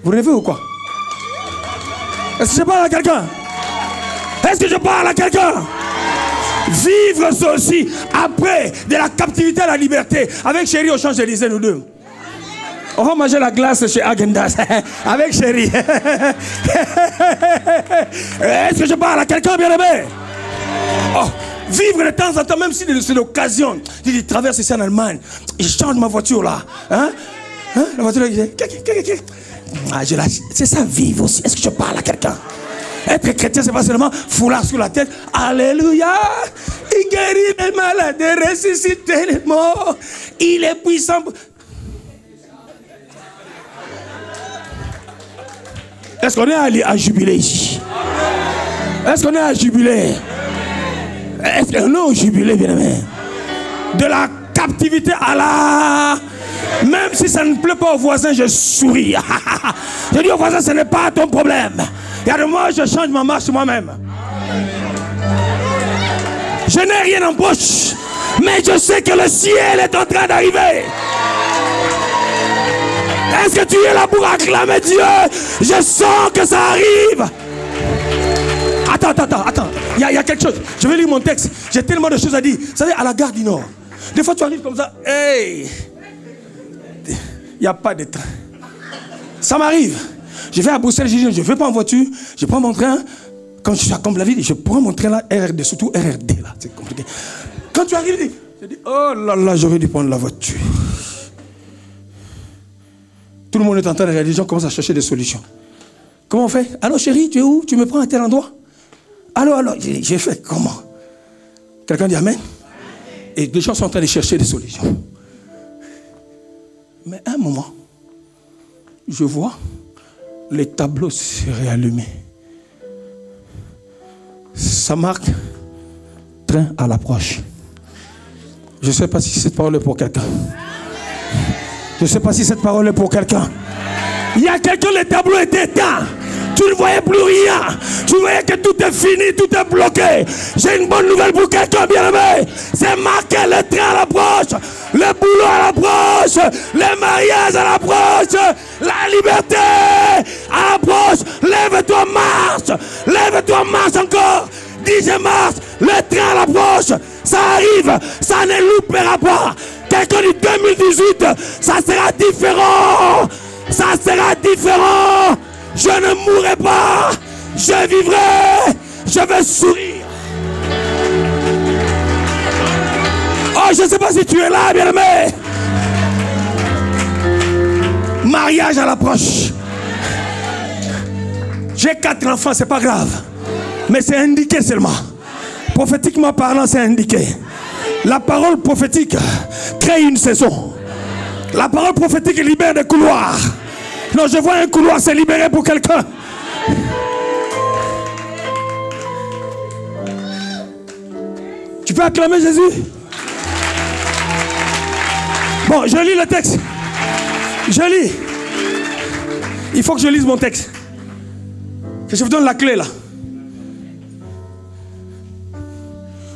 Vous rêvez ou quoi? Est-ce que je parle à quelqu'un? Est-ce que je parle à quelqu'un? Vivre ça aussi, après, de la captivité à la liberté. Avec Chérie au Champs-Élysées, nous deux. On va manger la glace chez Agendas avec Chérie. Est-ce que je parle à quelqu'un, bien-aimé? Oh, vivre de temps en temps, même si c'est l'occasion. Je traverse ici en Allemagne. Je change ma voiture là. Hein? La voiture là, c'est ça, vivre aussi. Est-ce que je parle à quelqu'un? Être chrétien, c'est pas seulement foulard sur la tête. Alléluia. Il guérit les malades, il ressuscite les morts. Il est puissant. Est-ce qu'on est à jubiler ici? Est-ce qu'on est à jubiler? Est-ce qu'on est au jubilé, bien aimé? De la captivité à la... Même si ça ne plaît pas au voisin, je souris. Je dis au voisin, ce n'est pas ton problème. Regarde-moi, je change ma marche moi-même. Je n'ai rien en poche, mais je sais que le ciel est en train d'arriver. Est-ce que tu es là pour acclamer Dieu? Je sens que ça arrive. Attends. Il y a quelque chose. Je vais lire mon texte. J'ai tellement de choses à dire. Vous savez, à la gare du Nord, des fois tu arrives comme ça. Hey! Il n'y a pas de train. Ça m'arrive. Je vais à Bruxelles, je dis, je ne vais pas en voiture, je prends mon train. Quand je suis à Comble-la-Ville, je prends mon train là, RRD, surtout RRD là. C'est compliqué. Quand tu arrives, je dis, oh là là, j'aurais dû prendre la voiture. Tout le monde est en train de regarder, les gens commencent à chercher des solutions. Comment on fait? Allô chérie, tu es où? Tu me prends à tel endroit? Allô, j'ai fait comment? Quelqu'un dit amen? Et les gens sont en train de chercher des solutions. Mais à un moment, je vois les tableaux se réallumer. Ça marque train à l'approche. Je ne sais pas si cette parole est pour quelqu'un. Je ne sais pas si cette parole est pour quelqu'un. Il y a quelqu'un, les tableaux étaient éteints. Tu ne voyais plus rien. Tu voyais que tout est fini, tout est bloqué. J'ai une bonne nouvelle pour quelqu'un, bien-aimé. C'est marqué le train à l'approche, le boulot à l'approche, le mariage à l'approche, la liberté à l'approche. Lève-toi, marche. Lève-toi, marche encore. Dis je marche. Le train à l'approche. Ça arrive. Ça ne loupera pas. Quelqu'un dit 2018, ça sera différent. Ça sera différent. Je ne mourrai pas. Je vivrai. Je vais sourire. Oh, je ne sais pas si tu es là, bien-aimé. Mariage à l'approche. J'ai 4 enfants, c'est pas grave. Mais c'est indiqué seulement. Prophétiquement parlant, c'est indiqué. La parole prophétique crée une saison. La parole prophétique libère des couloirs. Non, je vois un couloir se libérer pour quelqu'un. Tu peux acclamer Jésus? Bon, je lis le texte. Je lis. Il faut que je lise mon texte. Que je vous donne la clé là.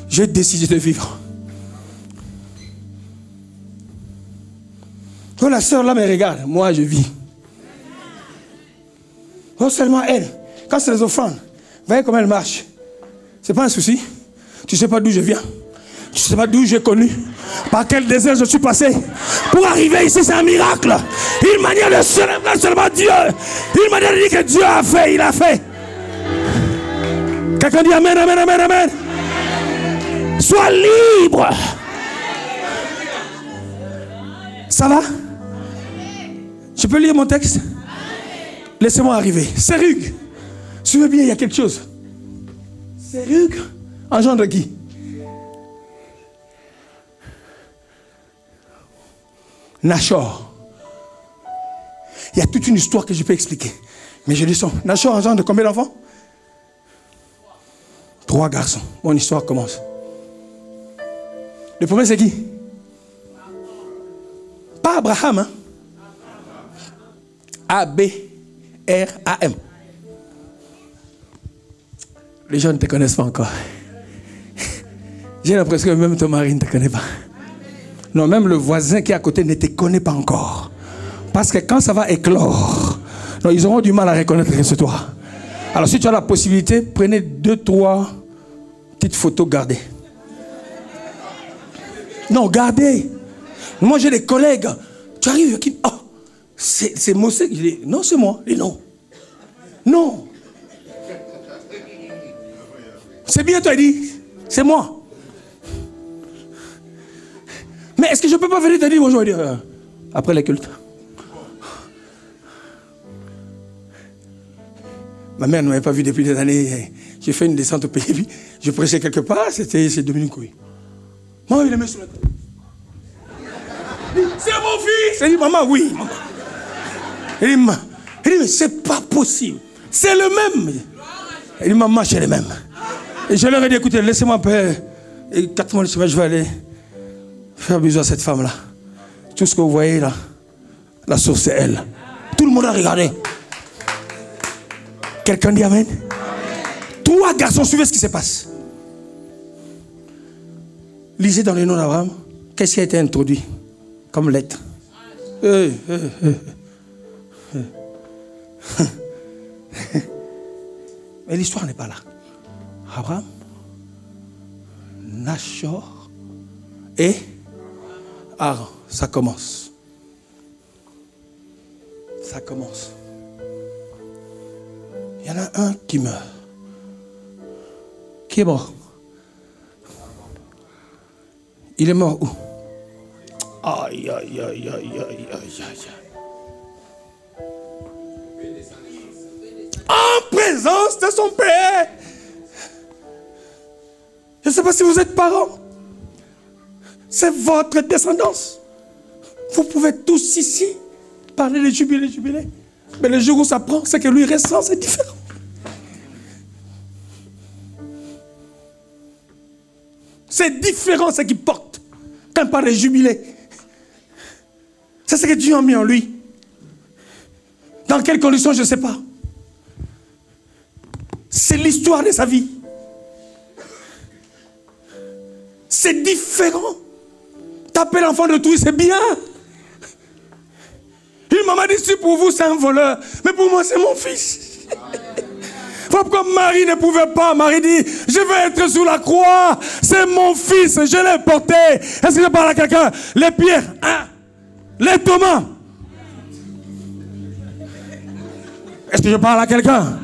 J'ai décidé de vivre. Oh, la sœur là me regarde. Moi, je vis. Oh, seulement elle. Quand c'est les offrandes, voyez comment elle marche. C'est pas un souci. Tu sais pas d'où je viens. Tu sais pas d'où j'ai connu. Par quel désert je suis passé. Pour arriver ici, c'est un miracle. Une manière de célébrer seulement Dieu. Une manière de dire que Dieu a fait, il a fait. Quelqu'un dit amen, amen, amen, amen. Sois libre. Ça va? Je peux lire mon texte? Laissez-moi arriver. Sérug. Suivez bien, il y a quelque chose. Sérug engendre qui? Nachor. Il y a toute une histoire que je peux expliquer. Mais je descends. Nashor, un genre de combien d'enfants? 3 garçons. Mon histoire commence. Le premier, c'est qui? Pas Abraham, hein? A-B-R-A-M. Les gens ne te connaissent pas encore. J'ai l'impression que même ton mari ne te connaît pas. Non, même le voisin qui est à côté ne te connaît pas encore. Parce que quand ça va éclore, non, ils auront du mal à reconnaître que c'est toi. Alors si tu as la possibilité, prenez 2-3 petites photos, gardez. Non, gardez. Moi j'ai des collègues. Tu arrives, qui... Oh, c'est Mossé. Non, c'est moi. Et non. Non. C'est bien, tu as dit. C'est moi. Mais est-ce que je ne peux pas venir te dire bonjour et dire après les cultes? Ma mère ne m'avait pas vu depuis des années. J'ai fait une descente au pays. Je prêchais quelque part. C'était chez Dominique Couy. Maman, il est mis sur la tête. C'est mon fils. Elle dit, maman, oui. Maman. Elle dit, mais c'est pas possible. C'est le même. Elle dit, maman, c'est le même. Et je leur ai dit, écoutez, laissez-moi paix. Et 4 mois de chemin, je vais aller faire bisous à cette femme-là. Tout ce que vous voyez là, la source, c'est elle. Tout le monde a regardé. Quelqu'un dit amen? 3 garçons, suivez ce qui se passe. Lisez dans le nom d'Abraham, qu'est-ce qui a été introduit comme lettre? Mais l'histoire n'est pas là. Abraham, Nashor et Aaron. Ça commence. Ça commence. Il y en a un qui meurt. Qui est mort? Il est mort où? Aïe, aïe, aïe, aïe, aïe, aïe, aïe. En présence de son père. Je ne sais pas si vous êtes parents. C'est votre descendance. Vous pouvez tous ici parler de jubilé, jubilé. Mais le jour où ça prend, c'est que lui ressent, c'est différent. C'est différent ce qu'il porte quand il parle de jubilé. C'est ce que Dieu a mis en lui. Dans quelles conditions, je ne sais pas. C'est l'histoire de sa vie. C'est différent. Taper l'enfant de tout, c'est bien. Une maman dit, si pour vous c'est un voleur, mais pour moi c'est mon fils. Pourquoi Marie ne pouvait pas? Marie dit, je vais être sous la croix, c'est mon fils, je l'ai porté. Est-ce que je parle à quelqu'un? Les pierres, hein? Les tomates. Est-ce que je parle à quelqu'un?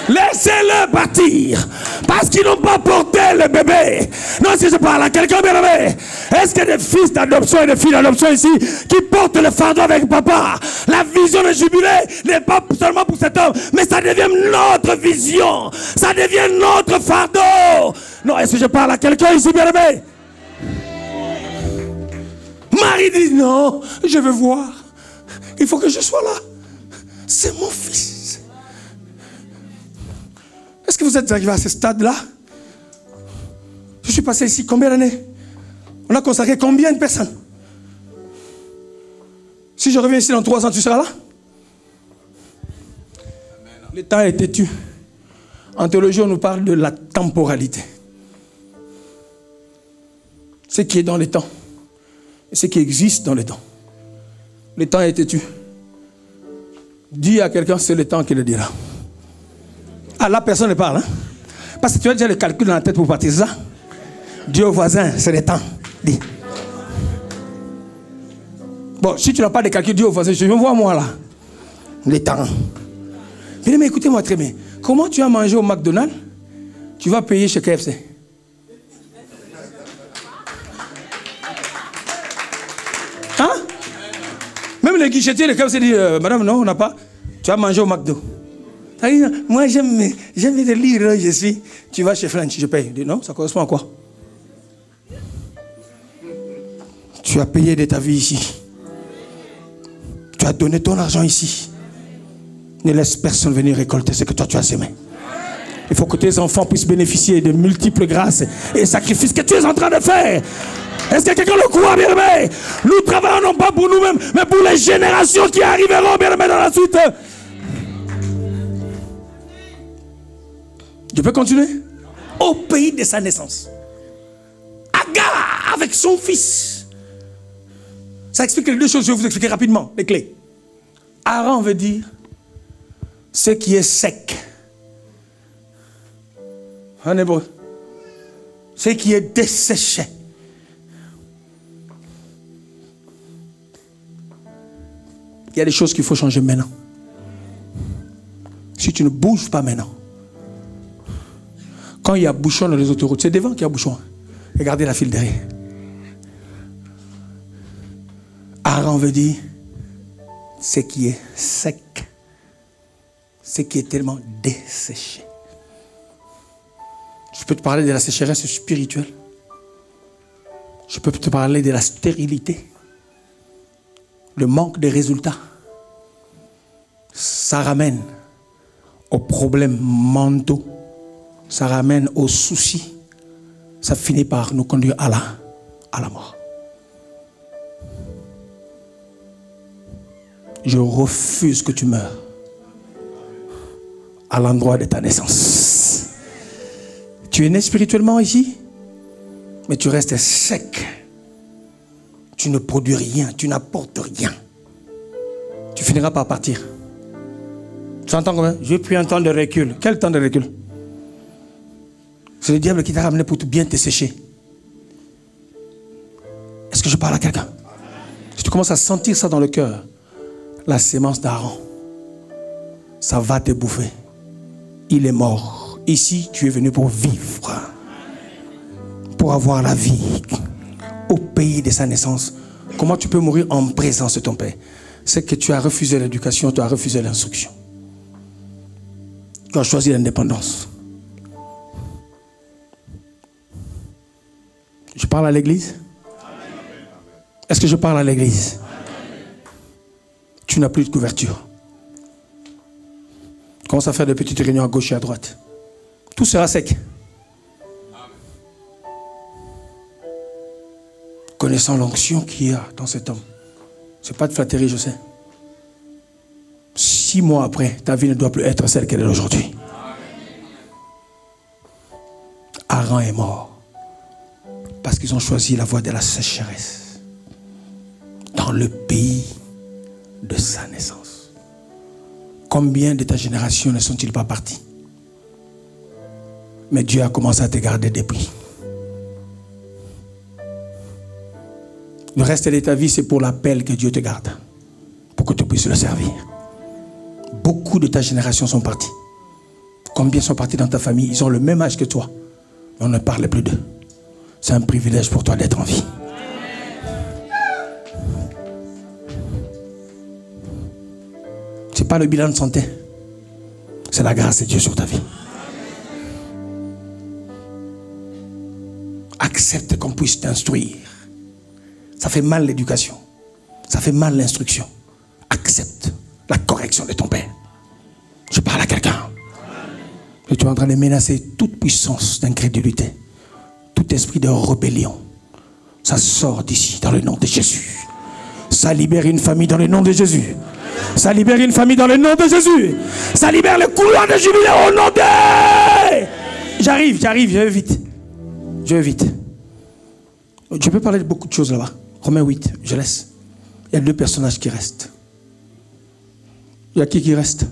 Laissez-le bâtir. Parce qu'ils n'ont pas porté le bébé. Non, si je parle à quelqu'un, bien aimé. Est-ce qu'il y a des fils d'adoption et des filles d'adoption ici qui portent le fardeau avec papa? La vision de jubilé n'est pas seulement pour cet homme, mais ça devient notre vision. Ça devient notre fardeau. Non, est-ce que je parle à quelqu'un ici, bien aimé? Marie dit non, je veux voir. Il faut que je sois là. C'est mon fils. Est-ce que vous êtes arrivé à ce stade-là? Je suis passé ici combien d'années? On a consacré combien de personnes? Si je reviens ici dans 3 ans, tu seras là? Le temps est têtu. En théologie, on nous parle de la temporalité. Ce qui est dans les temps. Et ce qui existe dans les temps. Le temps est têtu. Dis à quelqu'un, c'est le temps qui le dira. Ah, là, personne ne parle. Hein? Parce que tu as déjà le calcul dans la tête pour partir ça. Dieu au voisin, c'est le temps. Dis. Bon, si tu n'as pas de calcul, Dieu au voisin, je vois moi là. Le temps. Mais écoutez-moi très bien. Comment tu as mangé au McDonald's? Tu vas payer chez KFC. Hein? Même les guichetiers de KFC disent, madame, non, on n'a pas. Tu as mangé au McDo. Moi, j'aime de lire, je suis. Tu vas chez French, je paye. Non, ça correspond à quoi? Tu as payé de ta vie ici. Tu as donné ton argent ici. Ne laisse personne venir récolter ce que toi tu as semé. Il faut que tes enfants puissent bénéficier de multiples grâces et sacrifices que tu es en train de faire. Est-ce que quelqu'un le croit, bien aimé? Nous travaillons non pas pour nous-mêmes, mais pour les générations qui arriveront, bien aimé, dans la suite. Je peux continuer? Au pays de sa naissance, Agar avec son fils. Ça explique les deux choses, je vais vous expliquer rapidement les clés. Aaron veut dire ce qui est sec. En hébreu, ce qui est desséché. Il y a des choses qu'il faut changer maintenant. Si tu ne bouges pas maintenant, quand il y a bouchon dans les autoroutes, c'est devant qu'il y a bouchon. Regardez la file derrière. Aaron veut dire ce qui est sec, ce qui est tellement desséché. Je peux te parler de la sécheresse spirituelle. Je peux te parler de la stérilité. Le manque de résultats. Ça ramène aux problèmes mentaux. Ça ramène aux soucis. Ça finit par nous conduire à la mort. Je refuse que tu meurs à l'endroit de ta naissance. Tu es né spirituellement ici, mais tu restes sec. Tu ne produis rien, tu n'apportes rien. Tu finiras par partir. Tu entends combien? J'ai pris un temps de recul. Quel temps de recul? C'est le diable qui t'a ramené pour bien te sécher. Est-ce que je parle à quelqu'un? Si tu commences à sentir ça dans le cœur, la sémence d'Aaron, ça va te bouffer. Il est mort. Ici, tu es venu pour vivre. Pour avoir la vie. Au pays de sa naissance. Comment tu peux mourir en présence de ton Père? C'est que tu as refusé l'éducation, tu as refusé l'instruction. Tu as choisi l'indépendance. Je parle à l'église? Est-ce que je parle à l'église? Tu n'as plus de couverture. Commence à faire de petites réunions à gauche et à droite. Tout sera sec. Connaissant l'onction qu'il y a dans cet homme. Ce n'est pas de flatterie, je sais. 6 mois après, ta vie ne doit plus être celle qu'elle est aujourd'hui. Aaron est mort. Parce qu'ils ont choisi la voie de la sécheresse. Dans le pays de sa naissance. Combien de ta génération ne sont-ils pas partis? Mais Dieu a commencé à te garder débris. Le reste de ta vie, c'est pour l'appel que Dieu te garde. Pour que tu puisses le servir. Beaucoup de ta génération sont partis. Combien sont partis dans ta famille? Ils ont le même âge que toi. Mais on ne parle plus d'eux. C'est un privilège pour toi d'être en vie. Ce n'est pas le bilan de santé. C'est la grâce de Dieu sur ta vie. Accepte qu'on puisse t'instruire. Ça fait mal l'éducation. Ça fait mal l'instruction. Accepte la correction de ton Père. Je parle à quelqu'un. Et tu es en train de menacer toute puissance d'incrédulité. Tout esprit de rébellion. Ça sort d'ici dans le nom de Jésus. Ça libère une famille dans le nom de Jésus. Ça libère une famille dans le nom de Jésus. Ça libère le couloir de jubilé au nom de... J'arrive, je vais vite. Je vais vite. Je peux parler de beaucoup de choses là-bas. Romains 8, je laisse. Il y a 2 personnages qui restent. Il y a qui reste?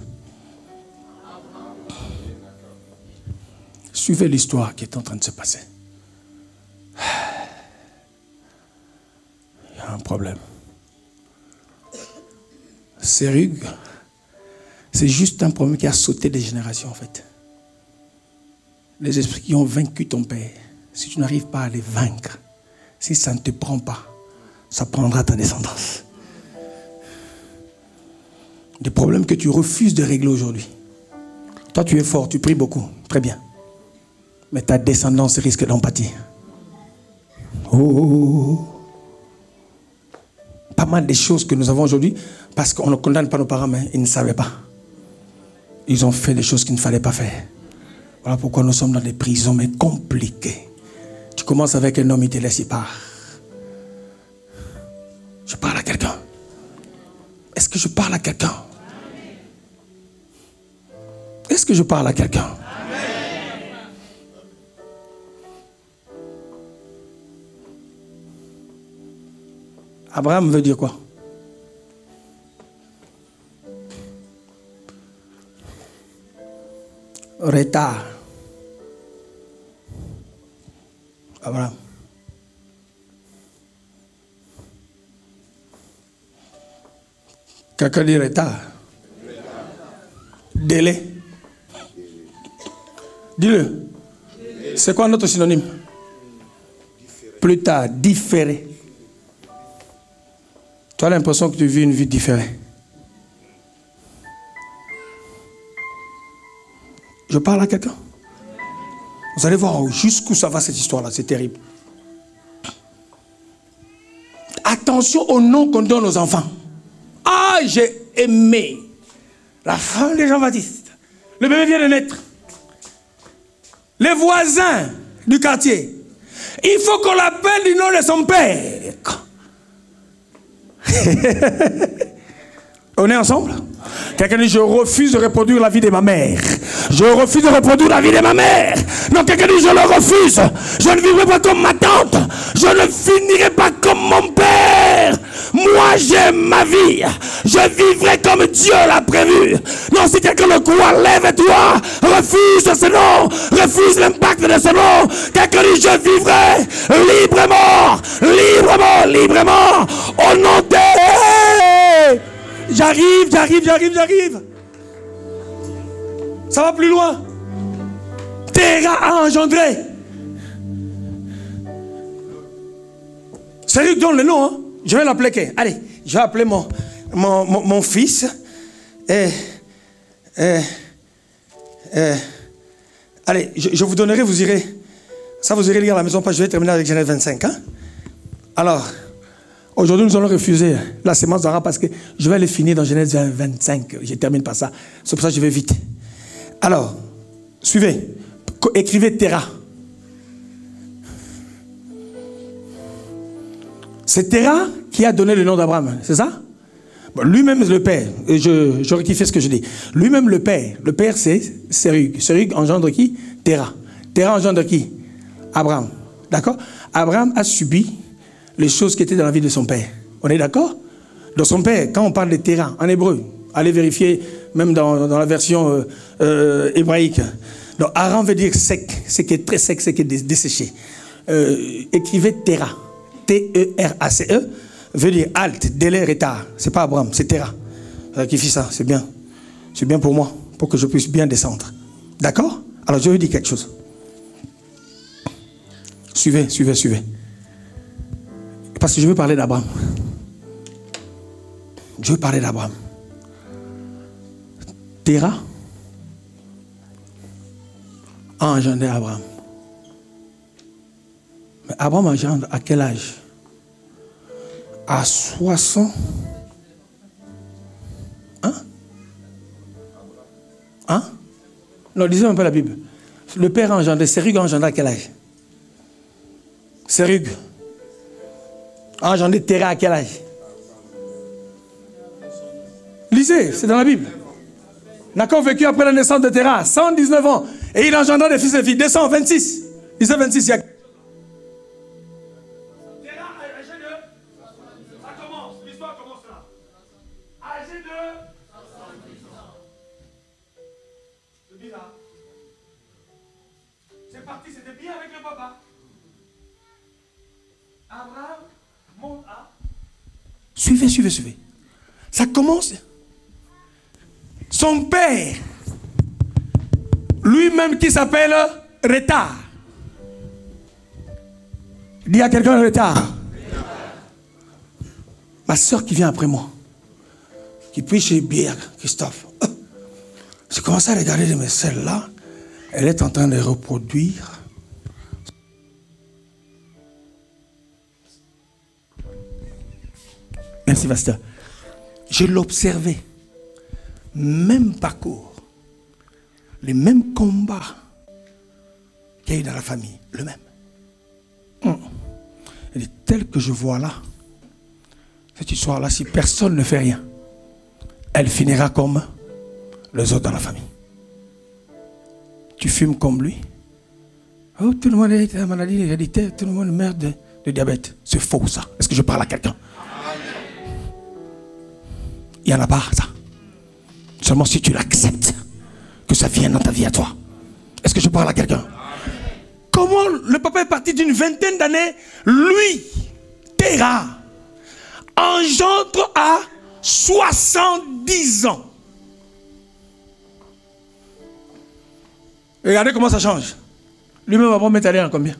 Suivez l'histoire qui est en train de se passer. Il y a un problème. Sérug, c'est juste un problème qui a sauté des générations en fait. Les esprits qui ont vaincu ton père, si tu n'arrives pas à les vaincre, si ça ne te prend pas, ça prendra ta descendance. Des problèmes que tu refuses de régler aujourd'hui. Toi tu es fort, tu pries beaucoup, très bien. Mais ta descendance risque d'en pâtir. Oh. Pas mal de choses que nous avons aujourd'hui, parce qu'on ne condamne pas nos parents, mais ils ne savaient pas. Ils ont fait des choses qu'il ne fallait pas faire. Voilà pourquoi nous sommes dans des prisons, mais compliquées. Tu commences avec un homme, il te laisse, il part. Je parle à quelqu'un. Est-ce que je parle à quelqu'un? Est-ce que je parle à quelqu'un? Abraham veut dire quoi? Retard. Abraham. Quelqu'un dit retard. Délai. Dis-le. C'est quoi notre synonyme? Plus tard, différé. Tu as l'impression que tu vis une vie différée. Je parle à quelqu'un. Vous allez voir jusqu'où ça va cette histoire-là. C'est terrible. Attention au nom qu'on donne aux enfants. Ah, j'ai aimé la femme de Jean-Baptiste. Le bébé vient de naître. Les voisins du quartier. Il faut qu'on l'appelle du nom de son père. On est ensemble? Quelqu'un dit, je refuse de reproduire la vie de ma mère. Je refuse de reproduire la vie de ma mère. Non, quelqu'un dit, je le refuse. Je ne vivrai pas comme ma tante. Je ne finirai pas comme mon père. Moi, j'aime ma vie. Je vivrai comme Dieu l'a prévu. Non, si quelqu'un le croit, lève-toi. Refuse ce nom. Refuse l'impact de ce nom. Quelqu'un dit, je vivrai librement. Librement, librement. Au nom de... J'arrive. Ça va plus loin. Terah a engendré. C'est lui qui donne le nom. Hein? Je vais l'appeler qui? Allez, je vais appeler mon fils. Allez, je vous donnerai, vous irez. Ça, vous irez lire à la maison, parce que je vais terminer avec Genèse 25. Hein? Alors... Aujourd'hui, nous allons refuser la sémence d'Ara parce que je vais le finir dans Genèse 25. Je termine par ça. C'est pour ça que je vais vite. Alors, suivez. Écrivez Terah. C'est Terah qui a donné le nom d'Abraham. C'est ça? Bon, lui-même, le père. Je rectifie ce que je dis. Lui-même, le père. Le père, c'est Serug. Serug engendre qui? Terah. Terah engendre qui? Abraham. D'accord? Abraham a subi les choses qui étaient dans la vie de son père. On est d'accord? Dans son père, quand on parle de Terah, en hébreu, allez vérifier, même dans la version hébraïque. Donc, Aram veut dire sec, ce qui est très sec, ce qui est desséché. Écrivez Terah. T-E-R-A-C-E, veut dire halte, délai, retard. C'est pas Abraham, c'est Terah. Rectifie ça, c'est bien. C'est bien pour moi, pour que je puisse bien descendre. D'accord? Alors, je vais dire quelque chose. Suivez. Parce que je veux parler d'Abraham. Terah a engendré Abraham. Mais Abraham engendre à quel âge? À 60. Hein? Non, lisez un peu la Bible. Le père a engendré. Serug a engendré à quel âge? Serug a engendré Terah à quel âge? Lisez, c'est dans la Bible. Nacor vécu après la naissance de Terah, 119 ans. Et il engendra des fils et filles. 226. Lisez 26, il y a... Terah, âgé de... Ça commence, l'histoire commence là. Âgé de... 70 ans. C'est bizarre. C'est parti, c'était bien avec le papa. Abraham monte à... Suivez. Ça commence. Son père, lui-même qui s'appelle Retard. Dis à quelqu'un Retard. Ma soeur qui vient après moi, qui prie chez Bière, Christophe. J'ai commencé à regarder mes celles-là. Elle est en train de reproduire. Merci, pasteur. Je l'observais. Même parcours. les mêmes combats qu'il y a eu dans la famille, le même. Elle dit, tel que je vois là, cette histoire-là, si personne ne fait rien, elle finira comme les autres dans la famille. Tu fumes comme lui. Oh, tout le monde a la maladie héréditaire, tout le monde meurt de diabète. C'est faux ça. Est-ce que je parle à quelqu'un? Il n'y en a pas ça. Seulement si tu l'acceptes, que ça vienne dans ta vie à toi. Est-ce que je parle à quelqu'un? Comment le papa est parti d'une vingtaine d'années, lui, Terah, engendre à 70 ans. Regardez comment ça change. Lui-même va mettre aller en combien?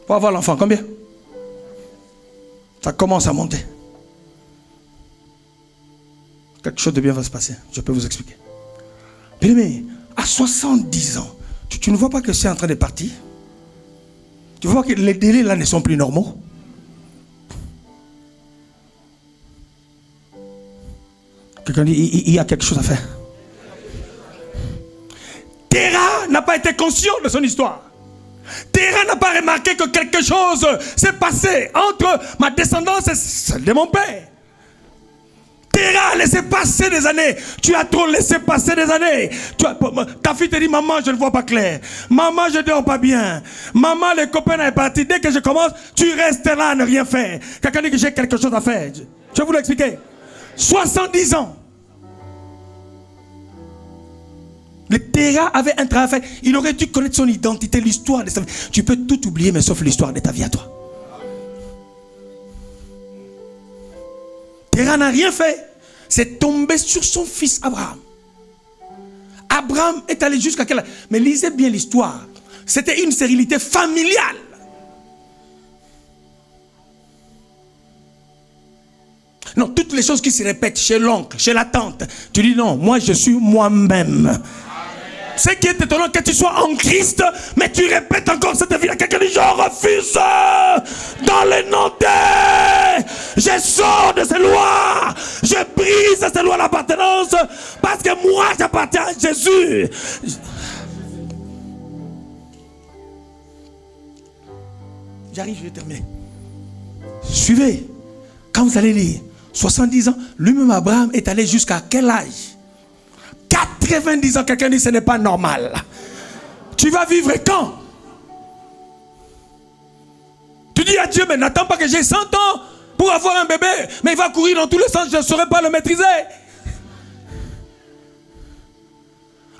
Pour avoir l'enfant, combien? Ça commence à monter. Quelque chose de bien va se passer. Je peux vous expliquer. Mais à 70 ans, tu ne vois pas que c'est en train de partir? Tu vois que les délais là ne sont plus normaux? Quelqu'un dit, il y a quelque chose à faire. Terah n'a pas été conscient de son histoire. Terah n'a pas remarqué que quelque chose s'est passé entre ma descendance et celle de mon père. Terah a laissé passer des années. Tu as trop laissé passer des années. Ta fille te dit, maman, je ne vois pas clair. Maman, je ne dors pas bien. Maman, les copains sont partis. Dès que je commence, tu restes là à ne rien faire. Quelqu'un dit que j'ai quelque chose à faire. Je vais vous l'expliquer. 70 ans. Le Terah avait un travail à faire. Il aurait dû connaître son identité, l'histoire de sa vie. Tu peux tout oublier, mais sauf l'histoire de ta vie à toi. Terah n'a rien fait. C'est tombé sur son fils Abraham. Abraham est allé jusqu'à quel âge? Mais lisez bien l'histoire. C'était une stérilité familiale. Non, toutes les choses qui se répètent chez l'oncle, chez la tante. Tu dis non, moi je suis moi-même. Ce qui est étonnant que tu sois en Christ, mais tu répètes encore cette vie. Quelqu'un dit, je refuse dans le nom de... Je sors de ces lois. Je brise ces lois d'appartenance parce que moi j'appartiens à Jésus. J'arrive, je vais terminer. Suivez. Quand vous allez lire 70 ans, lui-même Abraham est allé jusqu'à quel âge? 90 ans, quelqu'un dit ce n'est pas normal. Tu vas vivre quand? Tu dis à Dieu, mais n'attends pas que j'ai 100 ans pour avoir un bébé. Mais il va courir dans tous les sens, je ne saurais pas le maîtriser.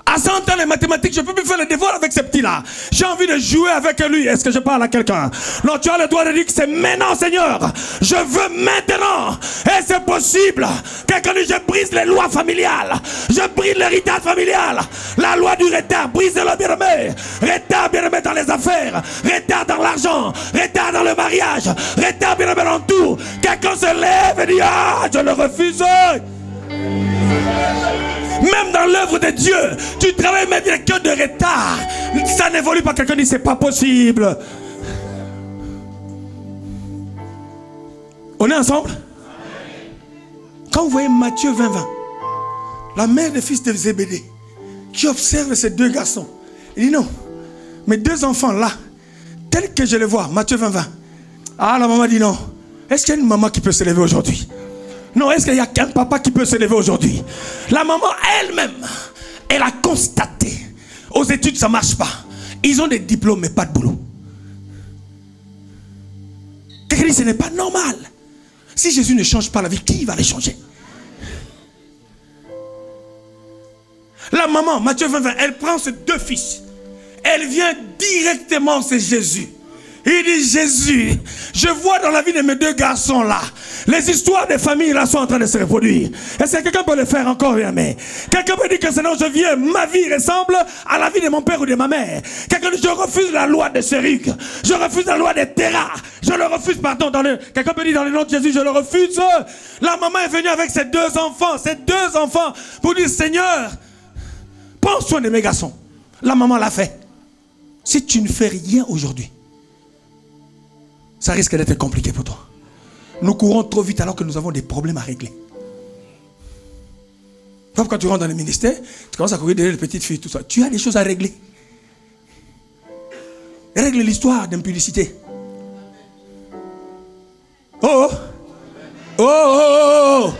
À 100 ans, les mathématiques, je ne peux plus faire le devoir avec ce petit-là. J'ai envie de jouer avec lui. Est-ce que je parle à quelqu'un? Non, tu as le droit de dire que c'est maintenant, Seigneur. Je veux maintenant. Et c'est possible. Quelqu'un dit, je brise les lois familiales. Je brise l'héritage familial. La loi du retard, brise-le, bien-aimé. Retard, bien-aimé, dans les affaires. Retard dans l'argent. Retard dans le mariage. Retard, bien-aimé, dans tout. Quelqu'un se lève et dit, ah, je le refuse. Même dans l'œuvre de Dieu, tu travailles même avec que de retard. Ça n'évolue pas. Quelqu'un dit c'est pas possible. On est ensemble? Quand vous voyez Matthieu 20, la mère des fils de Zébédée qui observe ces deux garçons, il dit non, mes deux enfants là, tels que je les vois, Matthieu 20. Ah, la maman dit non. Est-ce qu'il y a une maman qui peut se lever aujourd'hui? Non, est-ce qu'il y a qu'un papa qui peut se lever aujourd'hui? La maman elle-même, elle a constaté. Aux études, ça ne marche pas. Ils ont des diplômes, mais pas de boulot. Quelqu'un dit, ce n'est pas normal. Si Jésus ne change pas la vie, qui va les changer? La maman, Matthieu 20, elle prend ses deux fils. Elle vient directement, c'est Jésus. Il dit, Jésus, je vois dans la vie de mes deux garçons là, les histoires des familles là sont en train de se reproduire. Est-ce que quelqu'un peut le faire encore? Mais quelqu'un peut dire que sinon je viens, ma vie ressemble à la vie de mon père ou de ma mère. Quelqu'un dit, je refuse la loi de Sérug. Je refuse la loi de Terah. Je le refuse, pardon. Quelqu'un peut dire dans le nom de Jésus, je le refuse. La maman est venue avec ses deux enfants, pour dire, Seigneur, prends soin de mes garçons. La maman l'a fait. Si tu ne fais rien aujourd'hui, ça risque d'être compliqué pour toi. Nous courons trop vite alors que nous avons des problèmes à régler. Comme quand tu rentres dans le ministère, tu commences à courir derrière les petites filles, tout ça. Tu as des choses à régler. Règle l'histoire d'impudicité. Oh, oh, oh, oh, oh.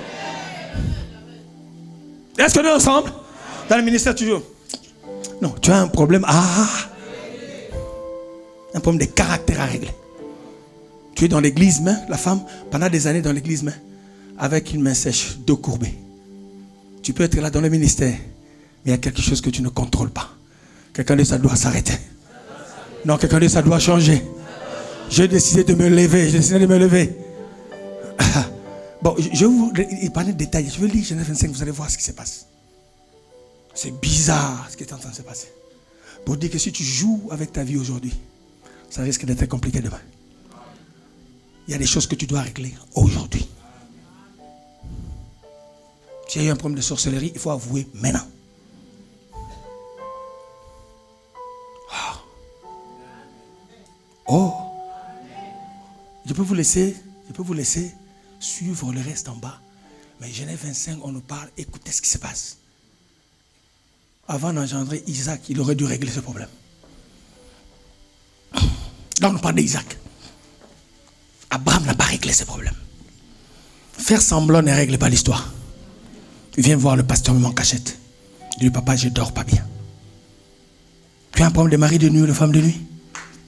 Est-ce qu'on est ensemble? Dans le ministère toujours. Non, tu as un problème. Un problème de caractère à régler. Tu es dans l'église, mais la femme, pendant des années dans l'église, mais avec une main sèche, dos courbé. Tu peux être là dans le ministère, mais il y a quelque chose que tu ne contrôles pas. Quelqu'un dit ça doit s'arrêter. Non, quelqu'un dit ça doit changer. J'ai décidé de me lever. Bon, je vais vous parler de détails. Je vais lire Genèse 25, vous allez voir ce qui se passe. C'est bizarre ce qui est en train de se passer. Pour dire que si tu joues avec ta vie aujourd'hui, ça risque d'être compliqué demain. Il y a des choses que tu dois régler aujourd'hui. S'il y a eu un problème de sorcellerie, il faut avouer maintenant. Oh, je peux vous laisser suivre le reste en bas. Mais Genèse 25, on nous parle, écoutez ce qui se passe. Avant d'engendrer Isaac, il aurait dû régler ce problème. Là, on nous parle d'Isaac. Abraham n'a pas réglé ce problème. Faire semblant ne règle pas l'histoire. Viens voir le pasteur même en cachette. Dis-lui, papa, je dors pas bien. Tu as un problème de mari de nuit ou de femme de nuit?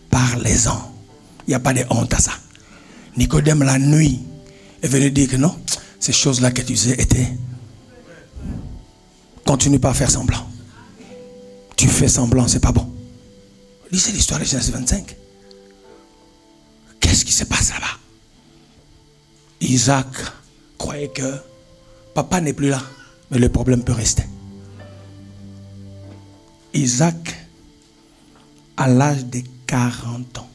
Parlez-en. Il n'y a pas de honte à ça. Nicodème, la nuit, est venu dire que non, ces choses-là que tu disais étaient. Continue pas à faire semblant. Tu fais semblant, c'est pas bon. Lisez l'histoire de Genèse 25. Qu'est-ce qui se passe là-bas? Isaac croyait que papa n'est plus là, mais le problème peut rester. Isaac, à l'âge de 40 ans.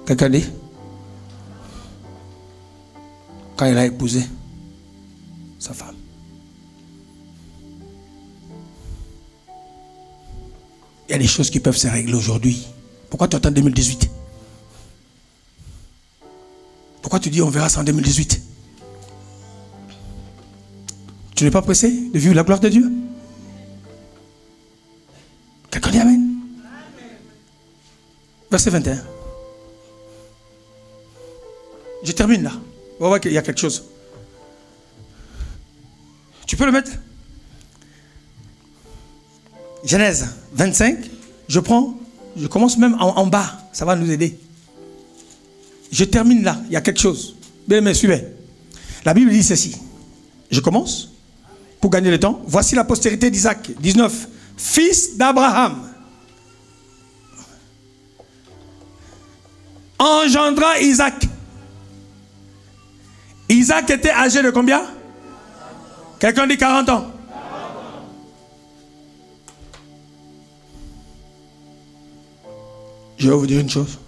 Quelqu'un dit? Quand il a épousé sa femme. Il y a des choses qui peuvent se régler aujourd'hui. Pourquoi tu attends 2018? Pourquoi tu dis on verra ça en 2018? Tu n'es pas pressé de vivre la gloire de Dieu? Quelqu'un dit amen? Verset 21. Je termine là. On va voir qu'il y a quelque chose. Tu peux le mettre? Genèse 25. Je commence même en bas. Ça va nous aider. Je termine là. Il y a quelque chose. Bien, mais suivez. La Bible dit ceci. Je commence pour gagner le temps. Voici la postérité d'Isaac. 19. Fils d'Abraham. Engendra Isaac. Isaac était âgé de combien? Quelqu'un dit 40 ans. Je vais vous dire une chose.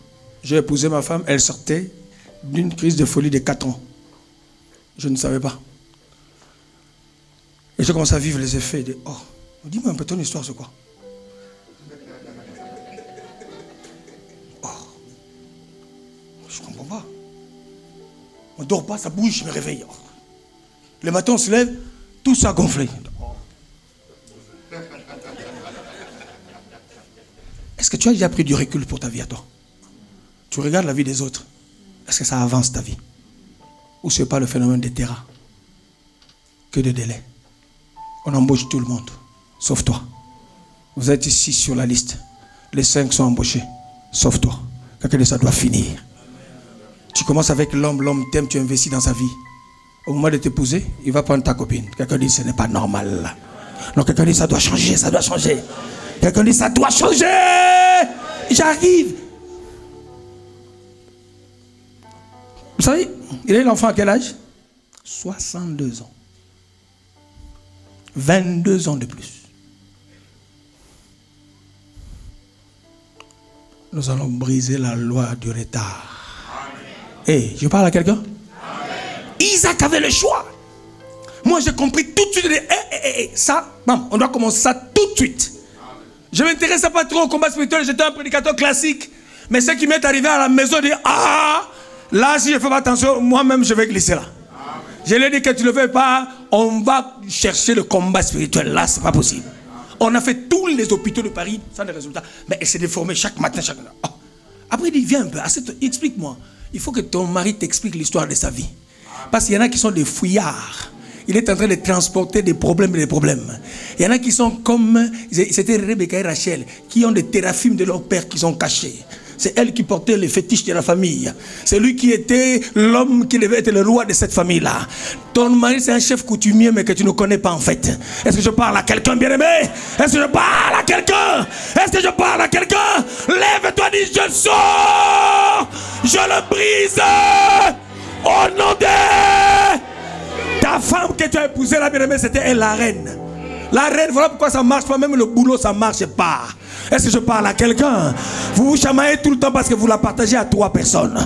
J'ai épousé ma femme, elle sortait d'une crise de folie de 4 ans. Je ne savais pas. Et j'ai commencé à vivre les effets de... Oh, dis-moi un peu ton histoire, c'est quoi? Oh, je ne comprends pas. On ne dort pas, ça bouge, je me réveille. Oh. Le matin, on se lève, tout ça gonflé. Est-ce que tu as déjà pris du recul pour ta vie à toi? Tu regardes la vie des autres. Est-ce que ça avance ta vie? Ou ce n'est pas le phénomène des terrains? Que de délai. On embauche tout le monde, sauf toi. Vous êtes ici sur la liste. Les 5 sont embauchés, sauf toi. Quelqu'un de ça doit finir. Tu commences avec l'homme t'aime, tu investis dans sa vie. Au moment de t'épouser, il va prendre ta copine. Quelqu'un dit ce n'est pas normal. Non, quelqu'un dit ça doit changer, ça doit changer. Quelqu'un dit ça doit changer. J'arrive. Vous savez, il a eu l'enfant à quel âge? 62 ans. 22 ans de plus. Nous allons briser la loi du retard. Et je parle à quelqu'un? Isaac avait le choix. Moi j'ai compris tout de suite. Ça, on doit commencer ça tout de suite. Je ne m'intéressais pas trop au combat spirituel. J'étais un prédicateur classique. Mais ce qui m'est arrivé à la maison, dit ah, là si je ne fais pas attention, moi-même je vais glisser là. Je lui ai dit que tu ne le fais pas. on va chercher le combat spirituel. Là, c'est pas possible. On a fait tous les hôpitaux de Paris sans des résultats. Mais elle s'est déformée chaque matin, chaque matin. Oh. Après, il dit, viens un peu, explique-moi. Il faut que ton mari t'explique l'histoire de sa vie. Parce qu'il y en a qui sont des fouillards. Il est en train de transporter des problèmes et des problèmes. Il y en a qui sont comme, c'était Rebecca et Rachel, qui ont des téraphimes de leur père qui sont cachés. C'est elle qui portait les fétiches de la famille. C'est lui qui était l'homme qui devait être le roi de cette famille-là. Ton mari, c'est un chef coutumier, mais que tu ne connais pas en fait. Est-ce que je parle à quelqu'un, bien-aimé? Est-ce que je parle à quelqu'un? Est-ce que je parle à quelqu'un? Lève-toi, dis, je sors! Je le brise! Au nom de... Ta femme que tu as épousée, la bien-aimée, c'était elle, la reine. La reine, voilà pourquoi ça marche pas. Même le boulot, ça marche pas. Est-ce que je parle à quelqu'un? Vous vous chamaillez tout le temps parce que vous la partagez à 3 personnes.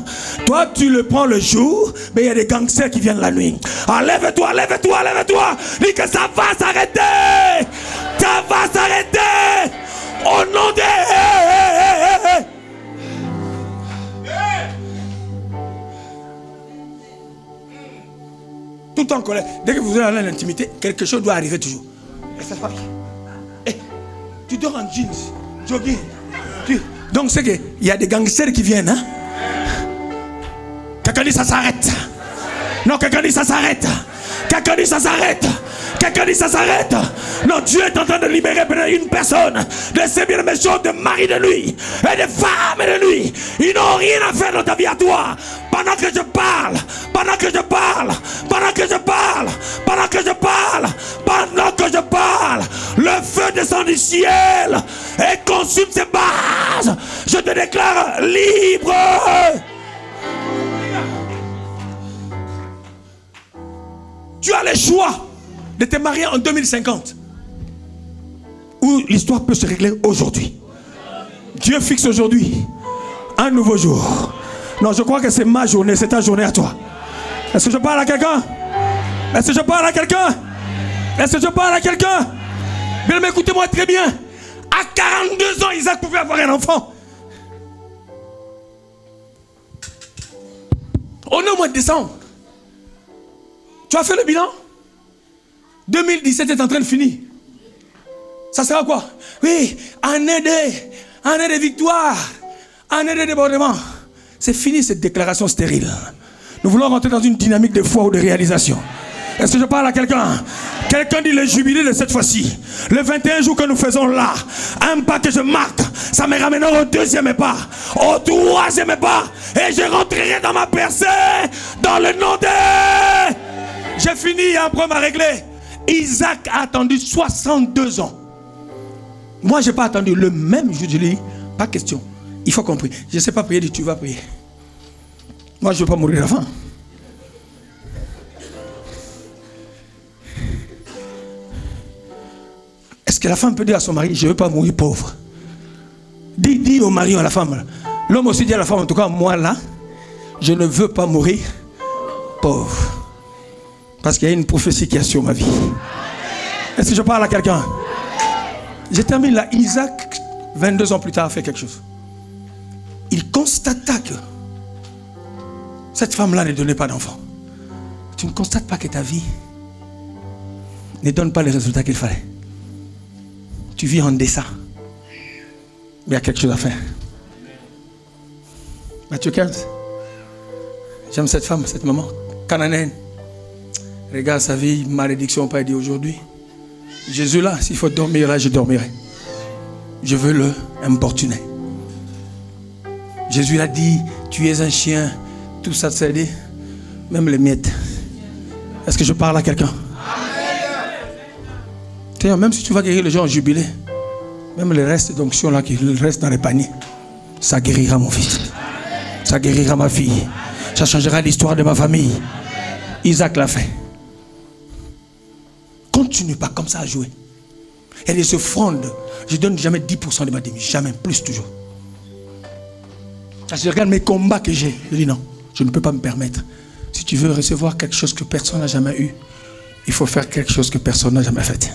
Toi, tu le prends le jour, mais il y a des gangsters qui viennent la nuit. Ah, lève-toi, lève-toi, lève-toi. Dis que ça va s'arrêter. Ça va s'arrêter. Au nom de... Tout en colère. Dès que vous allez à l'intimité, quelque chose doit arriver toujours. Tu dors en jeans, jogging. Donc c'est qu'il y a des gangsters qui viennent. Hein? Quelqu'un dit ça s'arrête. Non, quelqu'un dit ça s'arrête. Quelqu'un dit ça s'arrête. Quelqu'un dit ça s'arrête. Non, Dieu est en train de libérer une personne de ses bien méchants, de mari de lui et de femme de lui. Ils n'ont rien à faire dans ta vie à toi. Pendant que je parle, pendant que je parle, pendant que je parle, pendant que je parle, pendant que je parle, le feu descend du ciel et consume ses bases. Je te déclare libre. Tu as le choix de te marier en 2050 ou l'histoire peut se régler aujourd'hui. Dieu fixe aujourd'hui un nouveau jour. Non, je crois que c'est ma journée, c'est ta journée à toi. Est-ce que je parle à quelqu'un? Est-ce que je parle à quelqu'un? Est-ce que je parle à quelqu'un? Bien, mais écoutez-moi très bien. À 42 ans, Isaac pouvait avoir un enfant. On est au mois de décembre. Tu as fait le bilan? 2017 est en train de finir. Ça sera quoi? Oui, année de victoire, année de débordement. C'est fini cette déclaration stérile. Nous voulons rentrer dans une dynamique de foi ou de réalisation. Est-ce que je parle à quelqu'un? Quelqu'un dit le jubilé de cette fois-ci. Le 21 jours que nous faisons là, un pas que je marque, ça me ramènera au 2e pas, au 3e pas, et je rentrerai dans ma percée, dans le nom de... J'ai fini, il y a un problème à régler. Isaac a attendu 62 ans. Moi, je n'ai pas attendu le même jour. Je lui ai dit, pas question. Il faut qu'on prie. Je ne sais pas prier, tu vas prier. Moi, je ne veux pas mourir de la faim. Est-ce que la femme peut dire à son mari, je ne veux pas mourir pauvre? Dis au mari ou à la femme. L'homme aussi dit à la femme, en tout cas, moi là, je ne veux pas mourir pauvre. Parce qu'il y a une prophétie qui est sur ma vie. Est-ce que je parle à quelqu'un? Je termine là. Isaac, 22 ans plus tard, a fait quelque chose. Il constata que cette femme-là ne donnait pas d'enfant. Tu ne constates pas que ta vie ne donne pas les résultats qu'il fallait. Tu vis en dessin. Mais il y a quelque chose à faire. Matthieu 15. J'aime cette femme, cette maman, cananéenne. Regarde sa vie, malédiction, pas dit aujourd'hui. Jésus là, s'il faut dormir là, je dormirai. Je veux le importuner. Jésus a dit, tu es un chien, tout ça c'est dit, même les miettes. Est-ce que je parle à quelqu'un? Même si tu vas guérir les gens en jubilé, même le reste d'onction là qui reste dans les paniers, ça guérira mon fils. Ça guérira ma fille. Ça changera l'histoire de ma famille. Isaac l'a fait. Continue pas comme ça à jouer. Elle se fronde. Je donne jamais 10% de ma demi. Jamais, plus toujours. Quand je regarde mes combats que j'ai, je dis non, je ne peux pas me permettre. Si tu veux recevoir quelque chose que personne n'a jamais eu, il faut faire quelque chose que personne n'a jamais fait.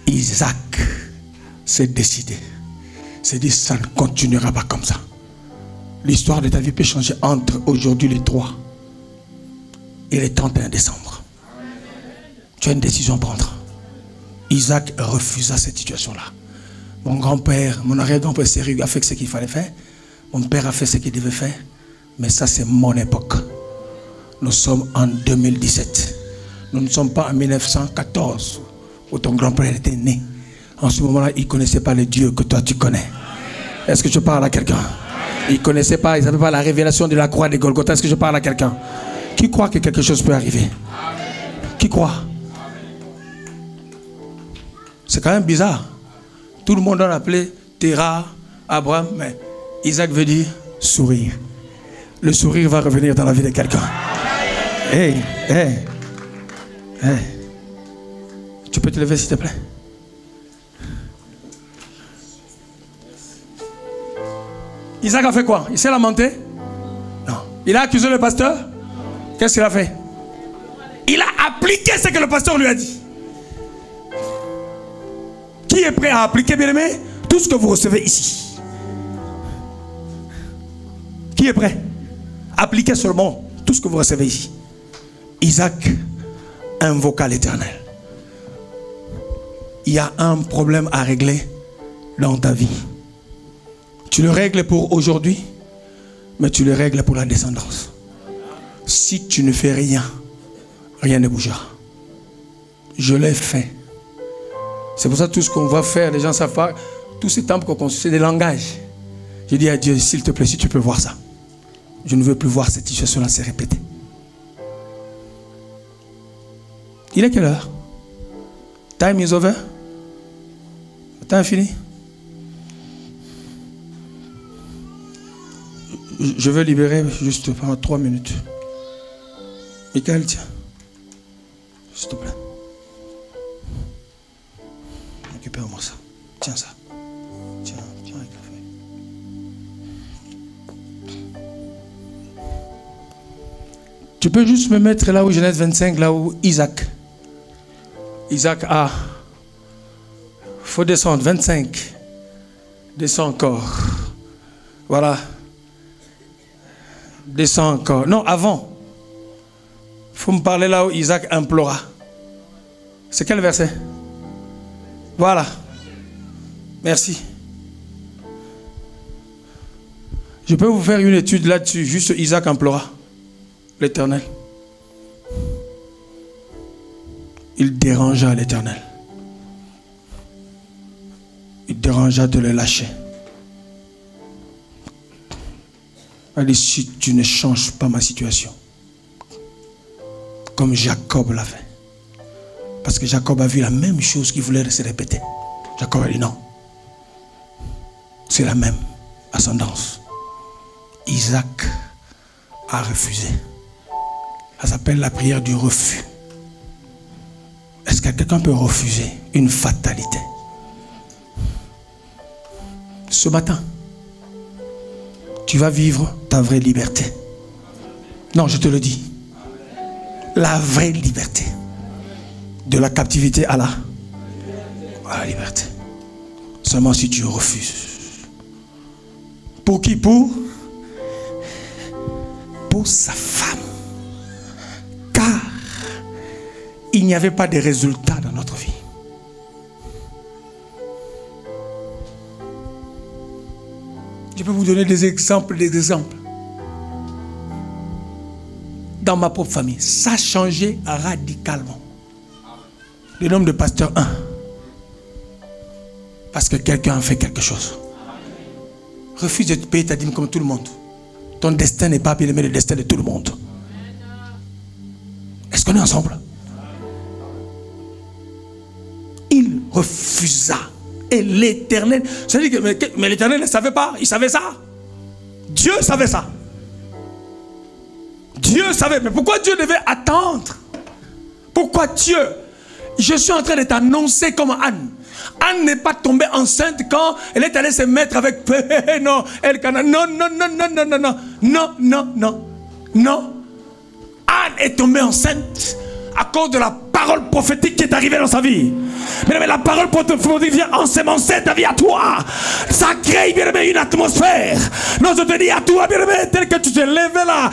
Isaac s'est décidé. S'est dit, ça ne continuera pas comme ça. L'histoire de ta vie peut changer entre aujourd'hui les 3 Il est 31 décembre. Tu as une décision à prendre. Isaac refusa cette situation-là. Mon grand-père, mon arrière-grand-père Sérieux a fait ce qu'il fallait faire. Mon père a fait ce qu'il devait faire. Mais ça, c'est mon époque. Nous sommes en 2017. Nous ne sommes pas en 1914, où ton grand-père était né. En ce moment-là, il ne connaissait pas le Dieu que toi, tu connais. Est-ce que je parle à quelqu'un? Il ne connaissait pas, il ne savait pas la révélation de la croix de Golgotha. Est-ce que je parle à quelqu'un? Qui croit que quelque chose peut arriver? Qui croit? C'est quand même bizarre. Tout le monde a appelé Terah, Abraham, mais Isaac veut dire sourire. Le sourire va revenir dans la vie de quelqu'un. Hey. Tu peux te lever s'il te plaît? Isaac a fait quoi? Il s'est lamenté? Non. Il a accusé le pasteur? Qu'est-ce qu'il a fait? Il a appliqué ce que le pasteur lui a dit. Qui est prêt à appliquer, bien-aimé, tout ce que vous recevez ici? Qui est prêt? Appliquez seulement tout ce que vous recevez ici. Isaac invoqua l'Éternel. Il y a un problème à régler dans ta vie. Tu le règles pour aujourd'hui, mais tu le règles pour la descendance. Si tu ne fais rien, rien ne bougera. Je l'ai fait. C'est pour ça que tout ce qu'on va faire, les gens savent pas. Tous ces temples qu'on construit, c'est des langages. Je dis à Dieu, s'il te plaît, si tu peux voir ça. Je ne veux plus voir cette situation-là se répéter. Il est quelle heure? Time is over? Le temps est fini? Je veux libérer juste pendant 3 minutes. Michael, tiens. S'il te plaît. Récupère-moi ça. Tiens ça. Tiens avec la feuille. Tu peux juste me mettre là où Genèse 25, là où Isaac a... faut descendre, 25. Descends encore. Voilà. Descends encore. Non, avant. Il faut me parler là où Isaac implora. C'est quel verset? Voilà. Merci. Je peux vous faire une étude là-dessus. Juste Isaac implora l'Éternel. Il dérangea l'Éternel. Il dérangea de le lâcher. Allez, si tu ne changes pas ma situation, comme Jacob l'a fait. Parce que Jacob a vu la même chose qu'il voulait se répéter. Jacob a dit non. C'est la même ascendance. Isaac a refusé. Ça s'appelle la prière du refus. Est-ce que quelqu'un peut refuser une fatalité? Ce matin, tu vas vivre ta vraie liberté. Non, je te le dis. La vraie liberté. De la captivité à la liberté. Seulement si tu refuses. Pour qui? Pour sa femme. Car il n'y avait pas de résultats dans notre vie. Je peux vous donner des exemples. Dans ma propre famille, ça a changé radicalement. Le nom de pasteur 1. Parce que quelqu'un a fait quelque chose. Refuse de payer ta dîme comme tout le monde. Ton destin n'est pas bien-aimé le destin de tout le monde. Est-ce qu'on est ensemble? Il refusa. Et l'Éternel... Mais l'Éternel ne savait pas. Il savait ça. Dieu savait ça. Dieu savait. Mais pourquoi Dieu devait attendre? Pourquoi Dieu... Je suis en train de t'annoncer comme Anne. Anne n'est pas tombée enceinte quand elle est allée se mettre avec... Non, non. Anne est tombée enceinte à cause de la parole parole prophétique qui est arrivée dans sa vie. Bien aimé, la parole prophétique vient ensemencer ta vie à toi. Ça crée, bien aimé, une atmosphère. Non, je te dis à toi, bien aimé, tel que tu te lèves là,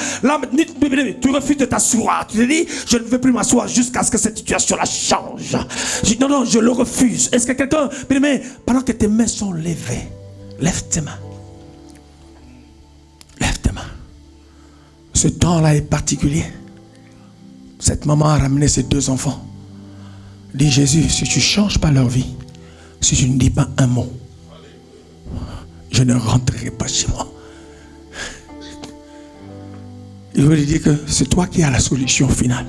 tu refuses de t'asseoir. Tu te dis, je ne veux plus m'asseoir jusqu'à ce que cette situation-là change. Non, non, je le refuse. Est-ce que quelqu'un, bien aimé, pendant que tes mains sont levées, lève tes mains. Lève tes mains. Ce temps-là est particulier. Cette maman a ramené ses 2 enfants. Dis Jésus, si tu ne changes pas leur vie, si tu ne dis pas un mot, je ne rentrerai pas chez moi. Il veut lui dire que c'est toi qui as la solution finale.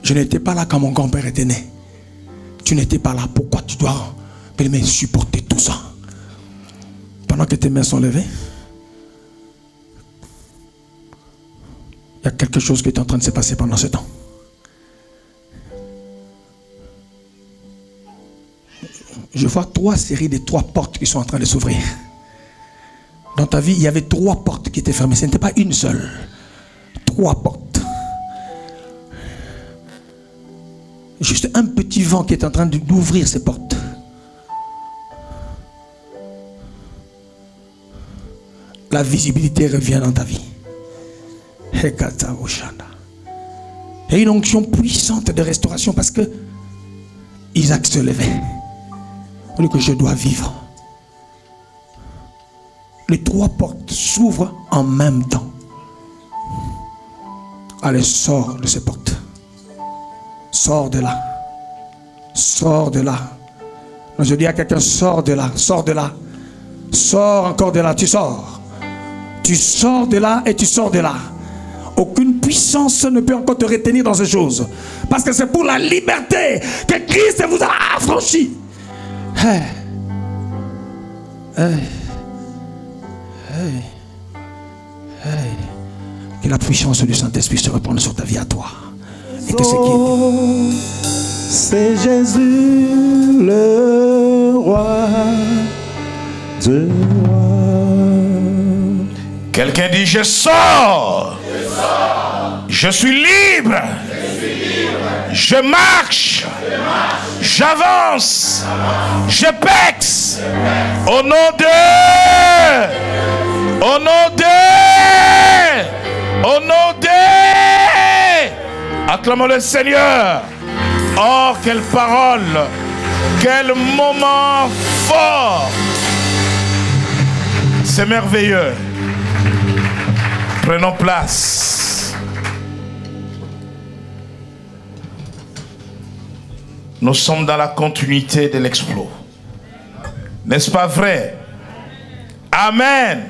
Je n'étais pas là quand mon grand-père était né. Tu n'étais pas là. Pourquoi tu dois supporter tout ça? Pendant que tes mains sont levées, il y a quelque chose qui est en train de se passer pendant ce temps. Je vois 3 séries de 3 portes qui sont en train de s'ouvrir. Dans ta vie, il y avait 3 portes qui étaient fermées. Ce n'était pas une seule. 3 portes. Juste un petit vent qui est en train d'ouvrir ces portes. La visibilité revient dans ta vie. Et une onction puissante de restauration parce que Isaac se levait. Que je dois vivre. Les 3 portes s'ouvrent en même temps. Allez, sors de ces portes. Sors de là. Sors de là. Je dis à quelqu'un, sors de là. Sors de là. Sors encore de là. Tu sors. Tu sors de là et tu sors de là. Aucune puissance ne peut encore te retenir dans ces choses. Parce que c'est pour la liberté que Christ vous a affranchi. Hey. Hey. Hey. Hey. Que la puissance du Saint-Esprit se reprenne sur ta vie à toi. Et que ce qui est... C'est Jésus le roi de roi. Quelqu'un dit je sors. Je suis libre. Je marche. J'avance. Je pexe. Au nom de. Au nom de. Au nom de. Acclamons le Seigneur. Oh, quelle parole. Quel moment fort. C'est merveilleux. Prenons place. Nous sommes dans la continuité de l'exploit. N'est-ce pas vrai? Amen.